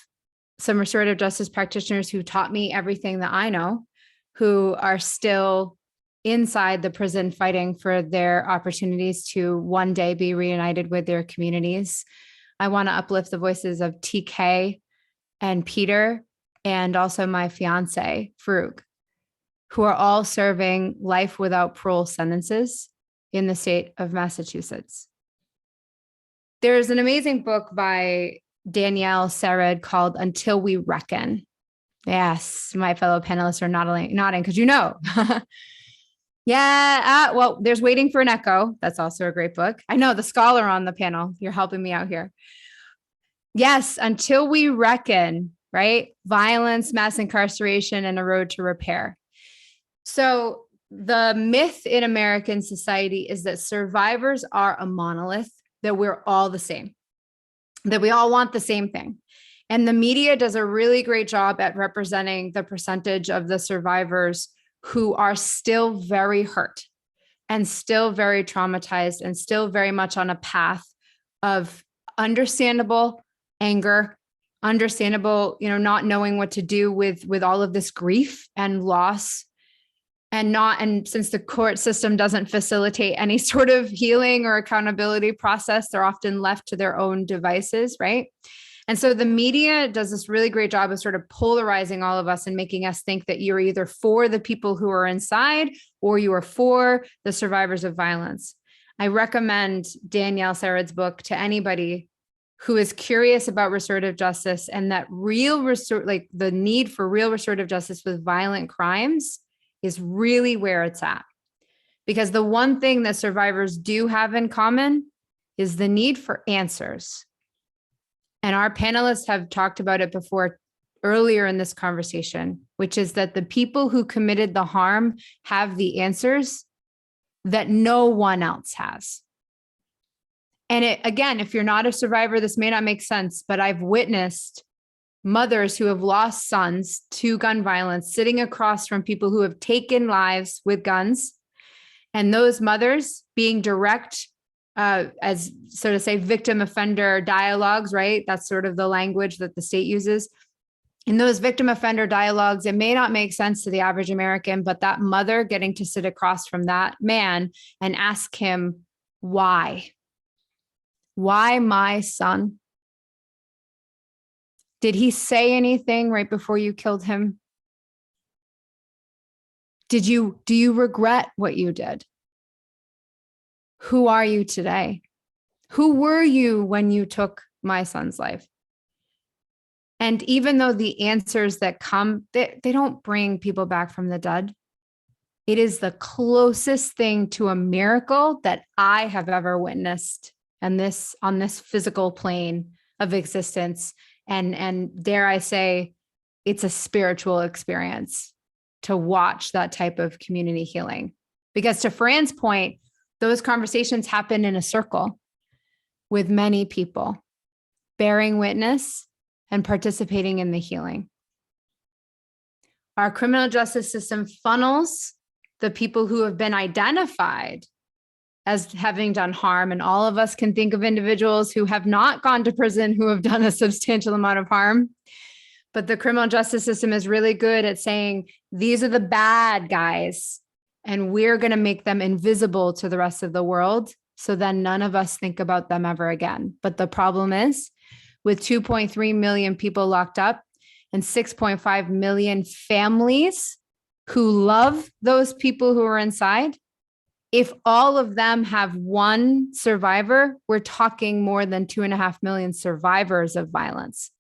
some restorative justice practitioners who taught me everything that I know, who are still inside the prison fighting for their opportunities to one day be reunited with their communities. I want to uplift the voices of TK and Peter, and also my fiance, Farouk, who are all serving life without parole sentences in the state of Massachusetts. There's an amazing book by Danielle Sered called Until We Reckon. Yes, my fellow panelists are nodding because you know. Yeah, well, there's Waiting for an Echo. That's also a great book. I know the scholar on the panel. You're helping me out here. Yes, Until We Reckon, right? Violence, mass incarceration, and a road to repair. So the myth in American society is that survivors are a monolith, that we're all the same, that we all want the same thing. And the media does a really great job at representing the percentage of the survivors who are still very hurt and still very traumatized and still very much on a path of understandable anger, understandable, not knowing what to do with all of this grief and loss. And since the court system doesn't facilitate any sort of healing or accountability process, they're often left to their own devices, right? And so the media does this really great job of sort of polarizing all of us and making us think that you're either for the people who are inside or you are for the survivors of violence. I recommend Danielle Sered's book to anybody who is curious about restorative justice and that like the need for real restorative justice with violent crimes is really where it's at. Because the one thing that survivors do have in common is the need for answers. And our panelists have talked about it before earlier in this conversation, which is that the people who committed the harm have the answers that no one else has. And again, if you're not a survivor, this may not make sense, but I've witnessed mothers who have lost sons to gun violence sitting across from people who have taken lives with guns, and those mothers being direct, as so to say, victim offender dialogues, right? That's sort of the language that the state uses. In those victim offender dialogues, it may not make sense to the average American, but that mother getting to sit across from that man and ask him, why? Why my son? Did he say anything right before you killed him? Do you regret what you did? Who are you today? Who were you when you took my son's life? And even though the answers that come, they don't bring people back from the dead. It is the closest thing to a miracle that I have ever witnessed, and this on this physical plane of existence. And dare I say, it's a spiritual experience to watch that type of community healing. Because to Fran's point, those conversations happen in a circle with many people bearing witness and participating in the healing. Our criminal justice system funnels the people who have been identified as having done harm. And all of us can think of individuals who have not gone to prison who have done a substantial amount of harm. But the criminal justice system is really good at saying, these are the bad guys, and we're going to make them invisible to the rest of the world. So then none of us think about them ever again. But the problem is, with 2.3 million people locked up and 6.5 million families who love those people who are inside, if all of them have one survivor, we're talking more than 2.5 million survivors of violence.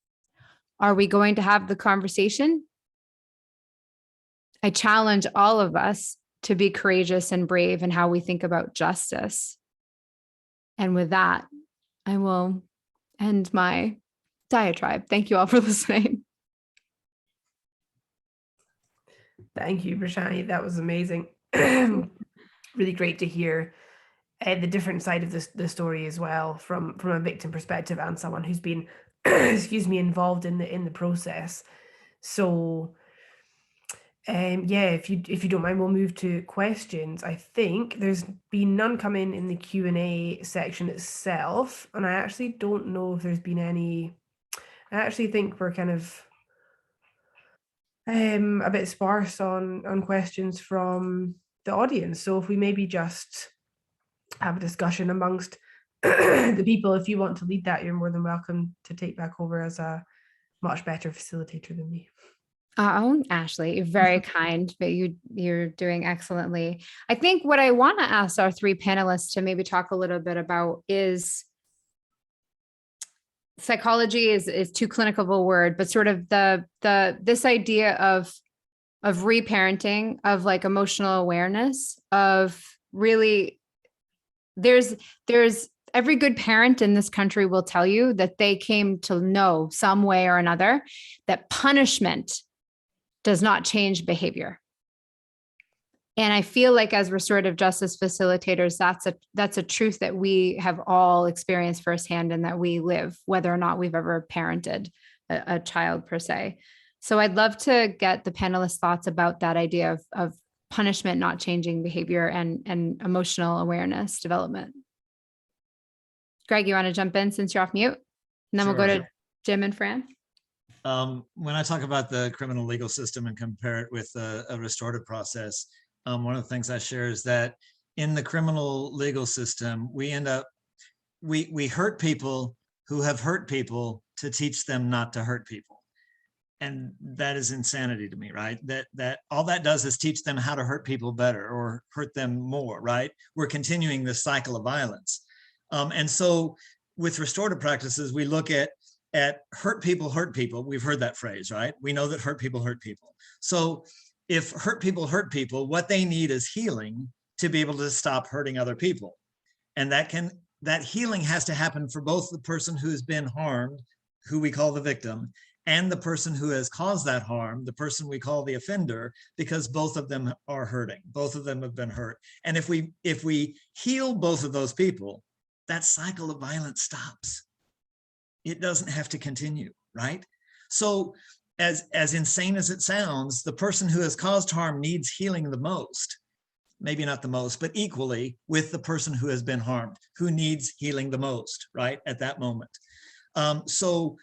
Are we going to have the conversation? I challenge all of us to be courageous and brave in how we think about justice. And with that, I will end my diatribe. Thank you all for listening. Thank you, Brashani. That was amazing. Really great to hear the different side of the story as well, from a victim perspective and someone who's been, excuse me, involved in the process. So, yeah, if you don't mind, we'll move to questions. I think there's been none come in the Q&A section itself, and I actually don't know if there's been any. I actually think we're kind of a bit sparse on questions from the audience. So if we maybe just have a discussion amongst the people, if you want to lead that, you're more than welcome to take back over as a much better facilitator than me. Oh, Ashley, you're very kind, but you're doing excellently. I think what I want to ask our three panelists to maybe talk a little bit about is psychology is too clinical of a word, but sort of this idea of reparenting, of like emotional awareness, of really there's every good parent in this country will tell you that they came to know some way or another that punishment does not change behavior. And I feel like as restorative justice facilitators, that's a truth that we have all experienced firsthand and that we live, whether or not we've ever parented a child per se. So I'd love to get the panelists' thoughts about that idea of punishment not changing behavior and emotional awareness development. Greg, you want to jump in since you're off mute? And then Sure. We'll go to Jim and Fran. When I talk about the criminal legal system and compare it with a restorative process, one of the things I share is that in the criminal legal system, we end up, we hurt people who have hurt people to teach them not to hurt people. And that is insanity to me, right? That all that does is teach them how to hurt people better or hurt them more, right? We're continuing this cycle of violence. And so with restorative practices, we look at hurt people hurt people. We've heard that phrase, right? We know that hurt people hurt people. So if hurt people, what they need is healing to be able to stop hurting other people. And that healing has to happen for both the person who's been harmed, who we call the victim, and the person who has caused that harm, the person we call the offender, because both of them are hurting. Both of them have been hurt. And if we heal both of those people, that cycle of violence stops. It doesn't have to continue, right? So as insane as it sounds, the person who has caused harm needs healing the most. Maybe not the most, but equally with the person who has been harmed, who needs healing the most, right, at that moment. So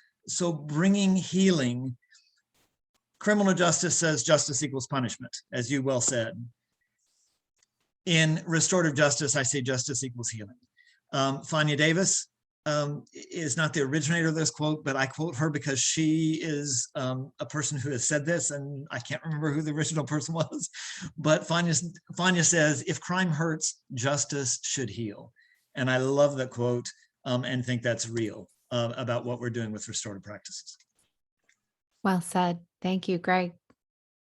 bringing healing, criminal justice says justice equals punishment, as you well said. In restorative justice, I say justice equals healing. Fania Davis is not the originator of this quote, but I quote her because she is a person who has said this, and I can't remember who the original person was, but Fania says, if crime hurts, justice should heal. And I love that quote and think that's real about what we're doing with restorative practices. Well said. Thank you, Greg.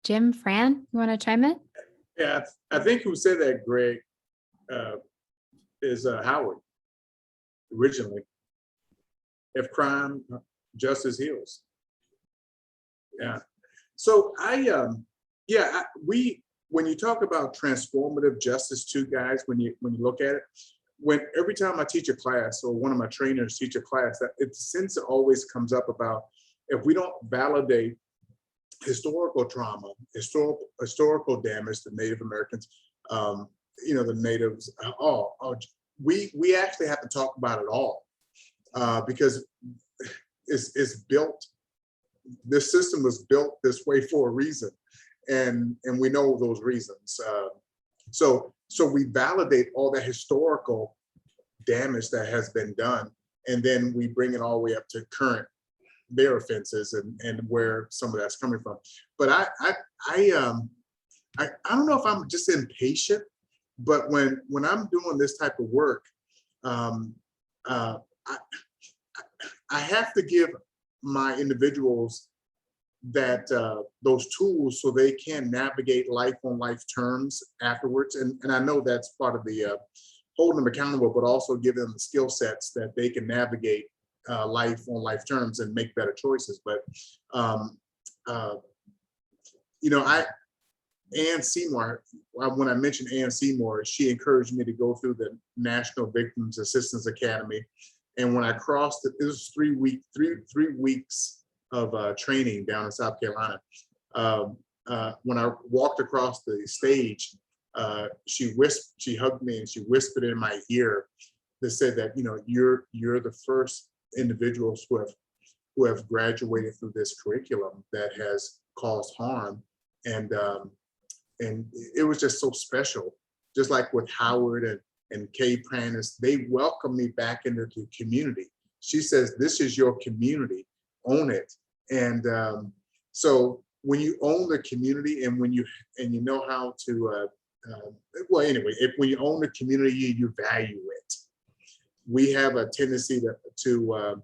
Jim, Fran, you want to chime in? Yeah, I think who said that, Greg, is Howard originally. If crime, justice heals. Yeah. So when you talk about transformative justice too, guys, when you look at it, every time I teach a class or one of my trainers teach a class, that it since it always comes up about if we don't validate historical trauma, historical damage to Native Americans, the natives, we actually have to talk about it all because it's built. This system was built this way for a reason, and we know those reasons. So we validate all the historical damage that has been done, and then we bring it all the way up to current their offenses and where some of that's coming from. But I don't know if I'm just impatient, but when I'm doing this type of work, I have to give my individuals that those tools so they can navigate life on life terms afterwards. And I know that's part of the holding them accountable, but also give them the skill sets that they can navigate life on life terms and make better choices. But Ann Seymour, when I mentioned Ann Seymour, she encouraged me to go through the National Victims Assistance Academy. And when I crossed it, was 3 weeks of training down in South Carolina. When I walked across the stage, she hugged me and she whispered in my ear that said that, you're the first individuals who have graduated through this curriculum that has caused harm. And it was just so special. Just like with Howard and Kay Pranis, they welcomed me back into the community. She says, this is your community, own it. And so when you own the community and when you know how to, when you own the community, you value it. We have a tendency to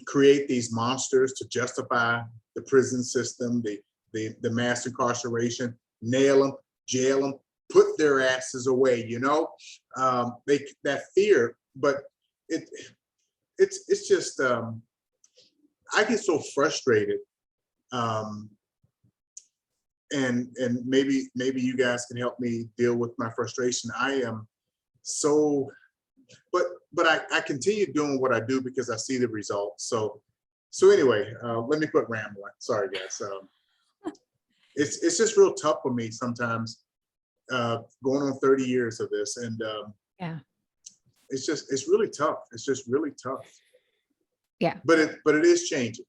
create these monsters to justify the prison system, the mass incarceration, nail them, jail them, put their asses away, that fear, but it's just, I get so frustrated, and maybe you guys can help me deal with my frustration. I am so, but I continue doing what I do because I see the results. So anyway, let me quit rambling. Sorry, guys. It's just real tough for me sometimes, going on 30 years of this, and it's really tough. It's just really tough. Yeah. But it is changing.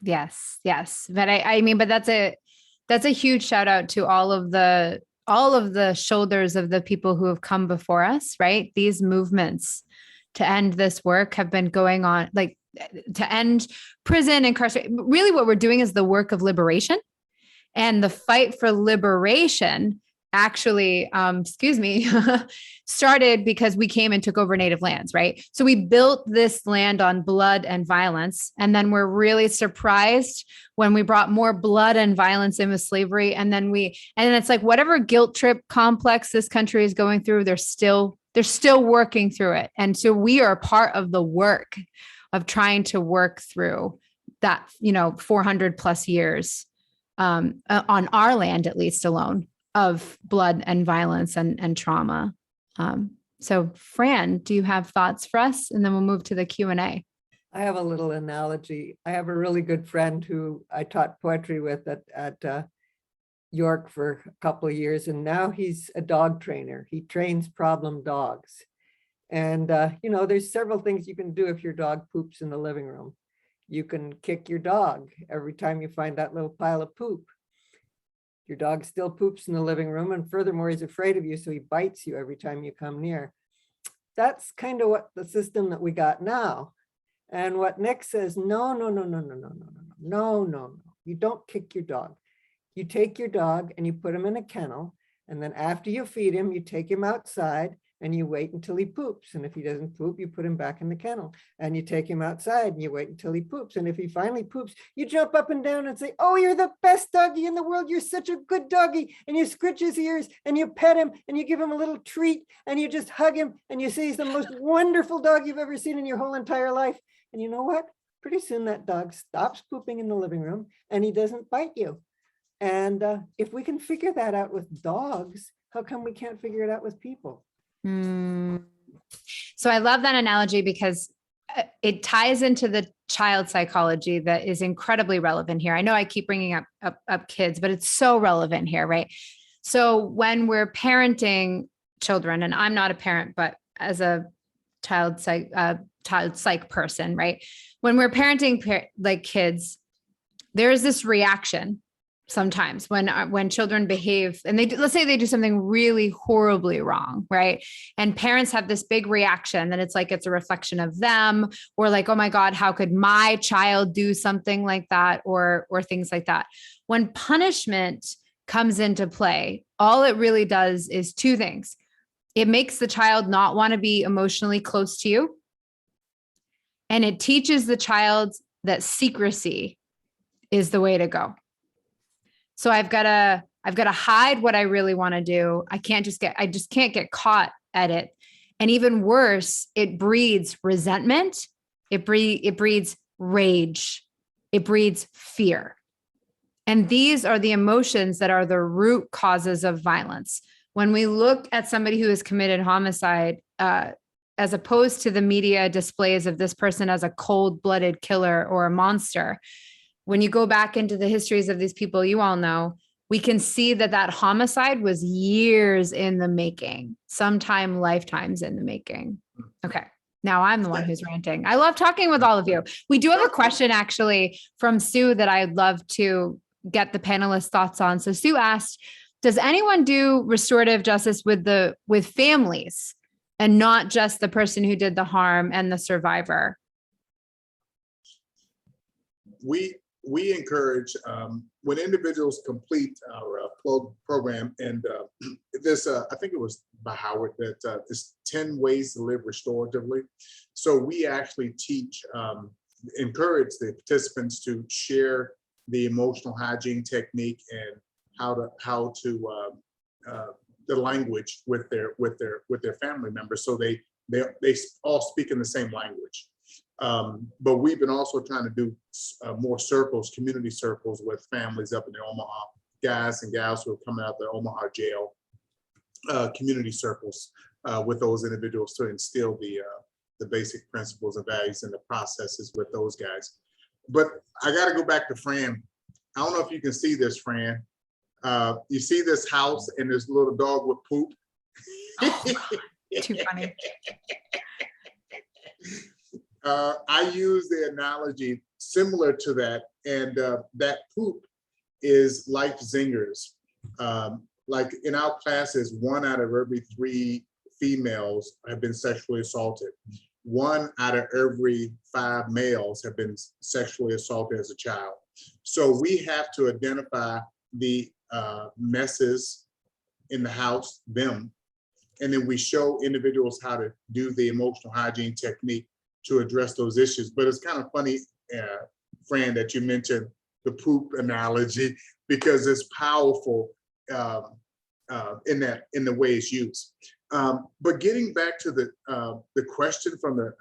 Yes. But but that's a huge shout out to all of the shoulders of the people who have come before us, right? These movements to end this work have been going on, like to end prison, incarceration. Really what we're doing is the work of liberation, and the fight for liberation actually, started because we came and took over native lands, right? So we built this land on blood and violence. And then we're really surprised when we brought more blood and violence in with slavery. And then it's like whatever guilt trip complex this country is going through, they're still working through it. And so we are part of the work of trying to work through that, 400 plus years on our land, at least alone, of blood and violence and trauma. So Fran, do you have thoughts for us? And then we'll move to the Q&A. I have a little analogy. I have a really good friend who I taught poetry with at York for a couple of years, and now he's a dog trainer. He trains problem dogs. And, there's several things you can do if your dog poops in the living room. You can kick your dog every time you find that little pile of poop. Your dog still poops in the living room, and furthermore, he's afraid of you, so he bites you every time you come near. That's kind of what the system that we got now. And what Nick says, no. You don't kick your dog. You take your dog and you put him in a kennel, and then after you feed him, you take him outside and you wait until he poops. And if he doesn't poop, you put him back in the kennel and you take him outside and you wait until he poops. And if he finally poops, you jump up and down and say, oh, you're the best doggy in the world. You're such a good doggy. And you scritch his ears and you pet him and you give him a little treat and you just hug him and you say he's the most wonderful dog you've ever seen in your whole entire life. And you know what? Pretty soon that dog stops pooping in the living room and he doesn't bite you. And if we can figure that out with dogs, how come we can't figure it out with people? So I love that analogy because it ties into the child psychology that is incredibly relevant here. I know I keep bringing up kids, but it's so relevant here, right? So when we're parenting children, and I'm not a parent, but as a child psych person, right? When we're parenting like kids, there's this reaction sometimes when children behave and let's say they do something really horribly wrong, right? And parents have this big reaction that it's like, it's a reflection of them, or like, oh my God, how could my child do something like that? Or things like that. When punishment comes into play, all it really does is two things. It makes the child not want to be emotionally close to you. And it teaches the child that secrecy is the way to go. So I've got to hide what I really want to do. I just can't get caught at it. And even worse, it breeds resentment. It breeds rage. It breeds fear. And these are the emotions that are the root causes of violence. When we look at somebody who has committed homicide, as opposed to the media displays of this person as a cold-blooded killer or a monster, when you go back into the histories of these people, you all know, we can see that homicide was years in the making, sometime lifetimes in the making. Okay. Now I'm the one who's ranting. I love talking with all of you. We do have a question actually from Sue that I'd love to get the panelists' thoughts on. So Sue asked, does anyone do restorative justice with families and not just the person who did the harm and the survivor? We encourage when individuals complete our program, and this I think it was by Howard that it's 10 ways to live restoratively. So we actually encourage the participants to share the emotional hygiene technique and how to the language with their family members, so they all speak in the same language. But we've been also trying to do more circles, community circles with families up in the Omaha, guys and gals who are coming out of the Omaha jail, community circles with those individuals to instill the basic principles and values and the processes with those guys. But I got to go back to Fran. I don't know if you can see this, Fran. You see this house and this little dog with poop? Oh, too funny. I use the analogy similar to that, and that poop is life zingers. Like in our classes, 1 out of every 3 females have been sexually assaulted. 1 out of every 5 males have been sexually assaulted as a child. So we have to identify the messes in the house, them, and then we show individuals how to do the emotional hygiene technique to address those issues. But it's kind of funny, Fran, that you mentioned the poop analogy, because it's powerful in the way it's used. But getting back to the question from the,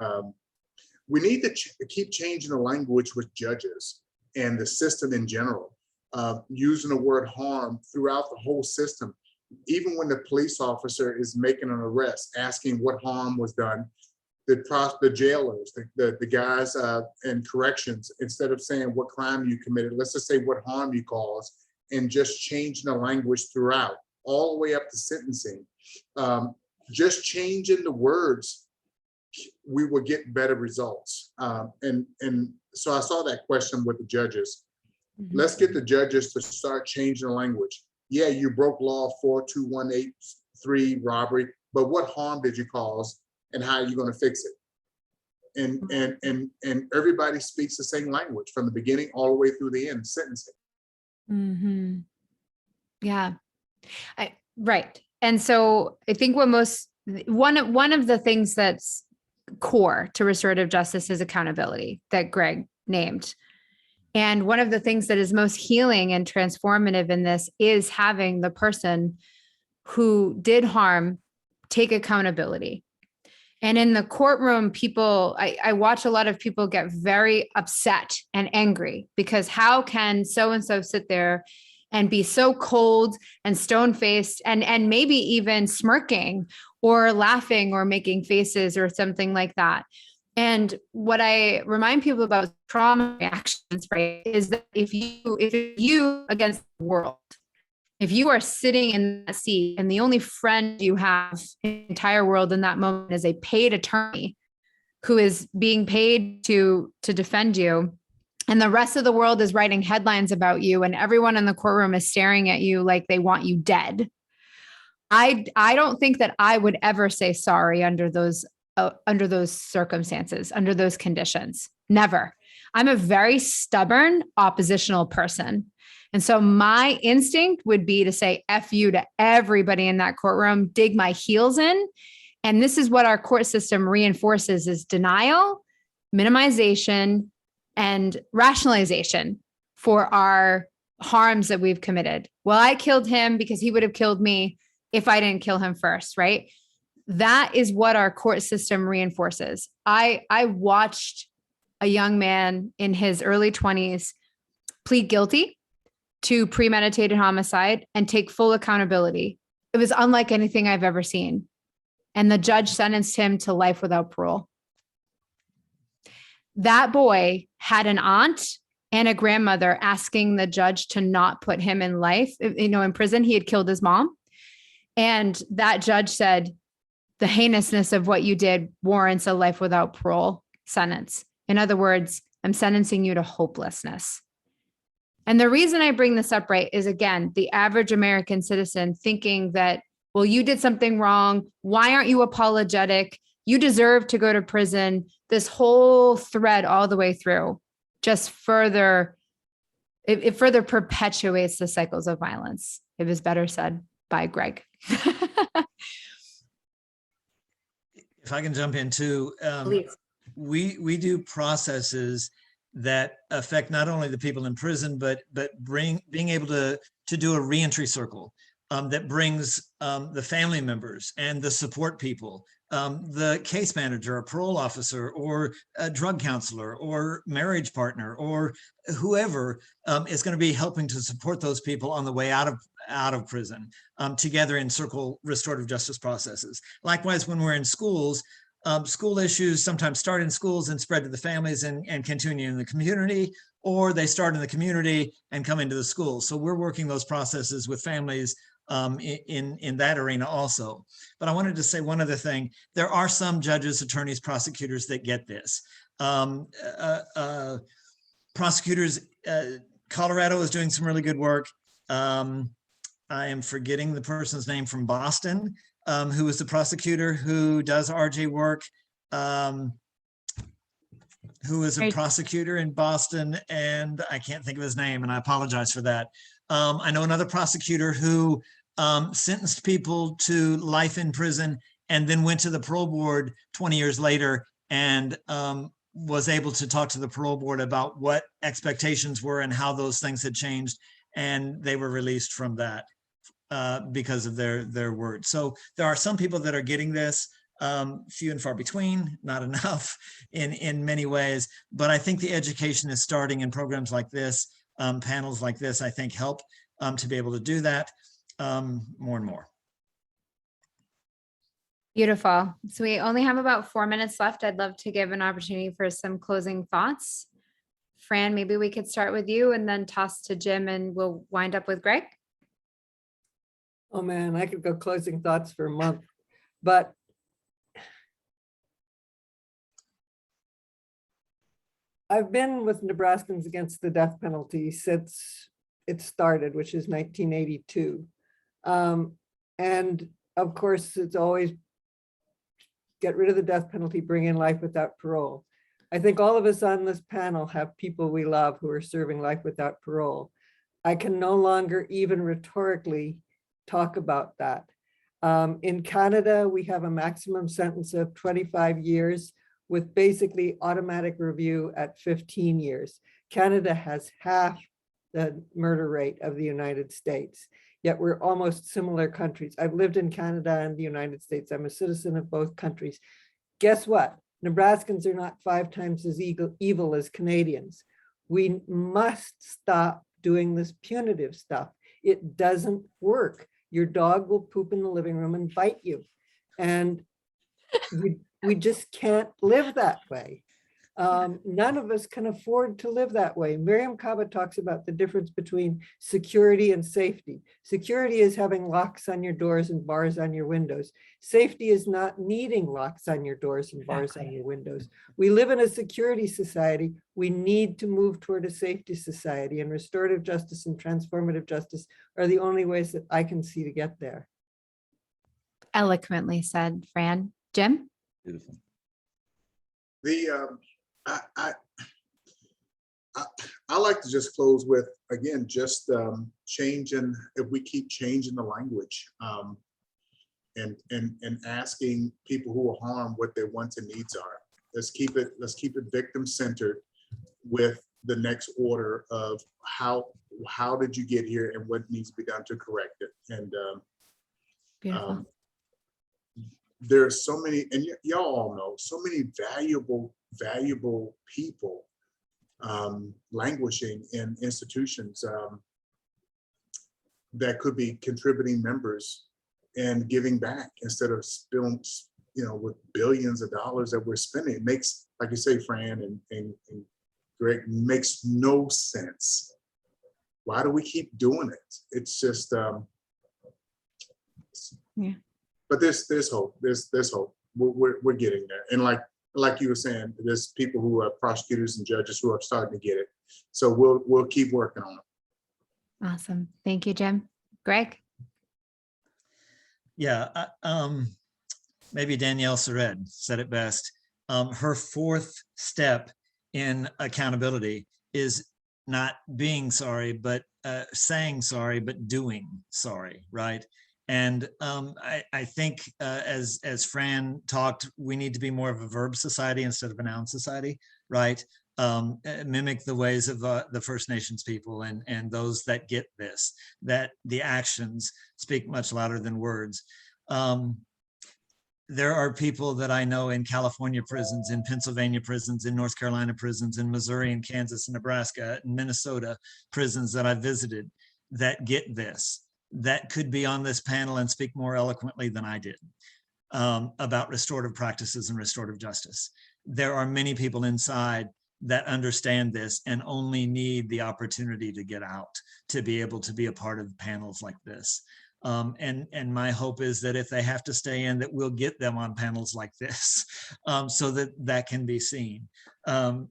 we need to keep changing the language with judges and the system in general, using the word harm throughout the whole system. Even when the police officer is making an arrest, asking what harm was done, the jailers, the guys in corrections, instead of saying what crime you committed, let's just say what harm you caused, and just changing the language throughout, all the way up to sentencing. Just changing the words, we will get better results. And so I saw that question with the judges. Let's get the judges to start changing the language. Yeah, you broke law 42183 robbery, but what harm did you cause, and how are you going to fix it? And everybody speaks the same language from the beginning all the way through the end, sentencing. Yeah, right. And so I think one of the things that's core to restorative justice is accountability that Greg named. And one of the things that is most healing and transformative in this is having the person who did harm take accountability. And in the courtroom, I watch a lot of people get very upset and angry because how can so-and-so sit there and be so cold and stone-faced and maybe even smirking or laughing or making faces or something like that. And what I remind people about trauma reactions, right, is that if you against the world, if you are sitting in that seat and the only friend you have in the entire world in that moment is a paid attorney who is being paid to defend you, and the rest of the world is writing headlines about you and everyone in the courtroom is staring at you like they want you dead, I don't think that I would ever say sorry under those circumstances, under those conditions. Never. I'm a very stubborn oppositional person. And so my instinct would be to say F you to everybody in that courtroom, dig my heels in. And this is what our court system reinforces is denial, minimization, and rationalization for our harms that we've committed. Well, I killed him because he would have killed me if I didn't kill him first, right? That is what our court system reinforces. I watched a young man in his early 20s plead guilty to premeditated homicide and take full accountability. It was unlike anything I've ever seen. And the judge sentenced him to life without parole. That boy had an aunt and a grandmother asking the judge to not put him in life, in prison. He had killed his mom. And that judge said, the heinousness of what you did warrants a life without parole sentence. In other words, I'm sentencing you to hopelessness. And the reason I bring this up, right, is again, the average American citizen thinking that, well, you did something wrong. Why aren't you apologetic? You deserve to go to prison. This whole thread all the way through just further, it further perpetuates the cycles of violence. It was better said by Greg. If I can jump in too, we do processes that affect not only the people in prison, but being able to do a reentry circle that brings the family members and the support people, the case manager, a parole officer, or a drug counselor, or marriage partner, or whoever is going to be helping to support those people on the way out of prison, together in circle restorative justice processes. Likewise, when we're in schools, school issues sometimes start in schools and spread to the families and continue in the community, or they start in the community and come into the schools. So we're working those processes with families in that arena also. But I wanted to say one other thing. There are some judges, attorneys, prosecutors that get this. Prosecutors, Colorado is doing some really good work. I am forgetting the person's name from Boston, who is the prosecutor who does RJ work, who is a prosecutor in Boston, and I can't think of his name, and I apologize for that. I know another prosecutor who sentenced people to life in prison, and then went to the parole board 20 years later and was able to talk to the parole board about what expectations were and how those things had changed. And they were released from that because of their words. So there are some people that are getting this, few and far between, not enough in many ways. But I think the education is starting, in programs like this, panels like this, I think help to be able to do that more and more. Beautiful. So we only have about 4 minutes left. I'd love to give an opportunity for some closing thoughts. Fran, maybe we could start with you and then toss to Jim, and we'll wind up with Greg. Oh man, I could go closing thoughts for a month, but I've been with Nebraskans Against the Death Penalty since it started, which is 1982. And of course, it's always get rid of the death penalty, bring in life without parole. I think all of us on this panel have people we love who are serving life without parole. I can no longer even rhetorically talk about that. In Canada, we have a maximum sentence of 25 years with basically automatic review at 15 years. Canada has half the murder rate of the United States, yet we're almost similar countries. I've lived in Canada and the United States. I'm a citizen of both countries. Guess what? Nebraskans are not 5 times as evil as Canadians. We must stop doing this punitive stuff. It doesn't work. Your dog will poop in the living room and bite you. And we just can't live that way. None of us can afford to live that way. Miriam Kaba talks about the difference between security and safety. Security is having locks on your doors and bars on your windows. Safety is not needing locks on your doors and bars on your windows. We live in a security society. We need to move toward a safety society, and restorative justice and transformative justice are the only ways that I can see to get there. Eloquently said, Fran. Jim? Beautiful. I like to just close with, again, just changing, if we keep changing the language and asking people who are harmed what their wants and needs are. Let's keep it victim centered with the next order of how did you get here and what needs to be done to correct it. And Beautiful. there are so many, and y'all all know, so many valuable people languishing in institutions that could be contributing members and giving back instead of spilling, with billions of dollars that we're spending. It makes, like you say, Fran and Greg, makes no sense. Why do we keep doing it? It's just, Yeah. But there's hope. There's hope. We're getting there. And like you were saying, there's people who are prosecutors and judges who are starting to get it. So we'll keep working on it. Awesome. Thank you, Jim. Greg? Yeah, maybe Danielle Sered said it best. Her 4th step in accountability is not being sorry, but saying sorry, but doing sorry, right? And I think as Fran talked, we need to be more of a verb society instead of a noun society, right? Mimic the ways of the First Nations people and those that get this, that the actions speak much louder than words. There are people that I know in California prisons, in Pennsylvania prisons, in North Carolina prisons, in Missouri and Kansas and Nebraska and Minnesota prisons that I've visited that get this, that could be on this panel and speak more eloquently than I did about restorative practices and restorative justice. There are many people inside that understand this and only need the opportunity to get out, to be able to be a part of panels like this. And my hope is that if they have to stay in, that we'll get them on panels like this so that can be seen. Don't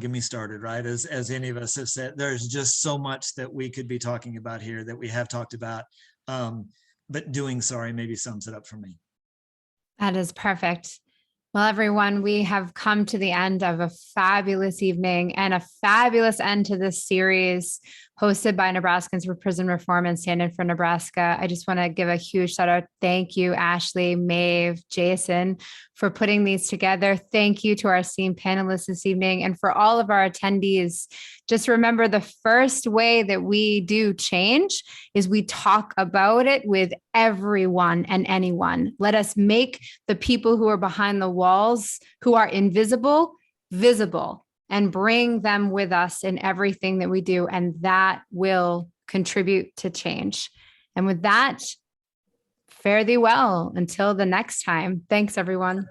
get me started, right? As any of us have said, there's just so much that we could be talking about here that we have talked about, but doing sorry maybe sums it up for me. That is perfect. Well, everyone, we have come to the end of a fabulous evening and a fabulous end to this series hosted by Nebraskans for Prison Reform and Stand In for Nebraska. I just want to give a huge shout out. Thank you, Ashley, Maeve, Jason, for putting these together. Thank you to our esteemed panelists this evening and for all of our attendees. Just remember, the first way that we do change is we talk about it with everyone and anyone. Let us make the people who are behind the walls, who are invisible, visible, and bring them with us in everything that we do. And that will contribute to change. And with that, fare thee well until the next time. Thanks, everyone.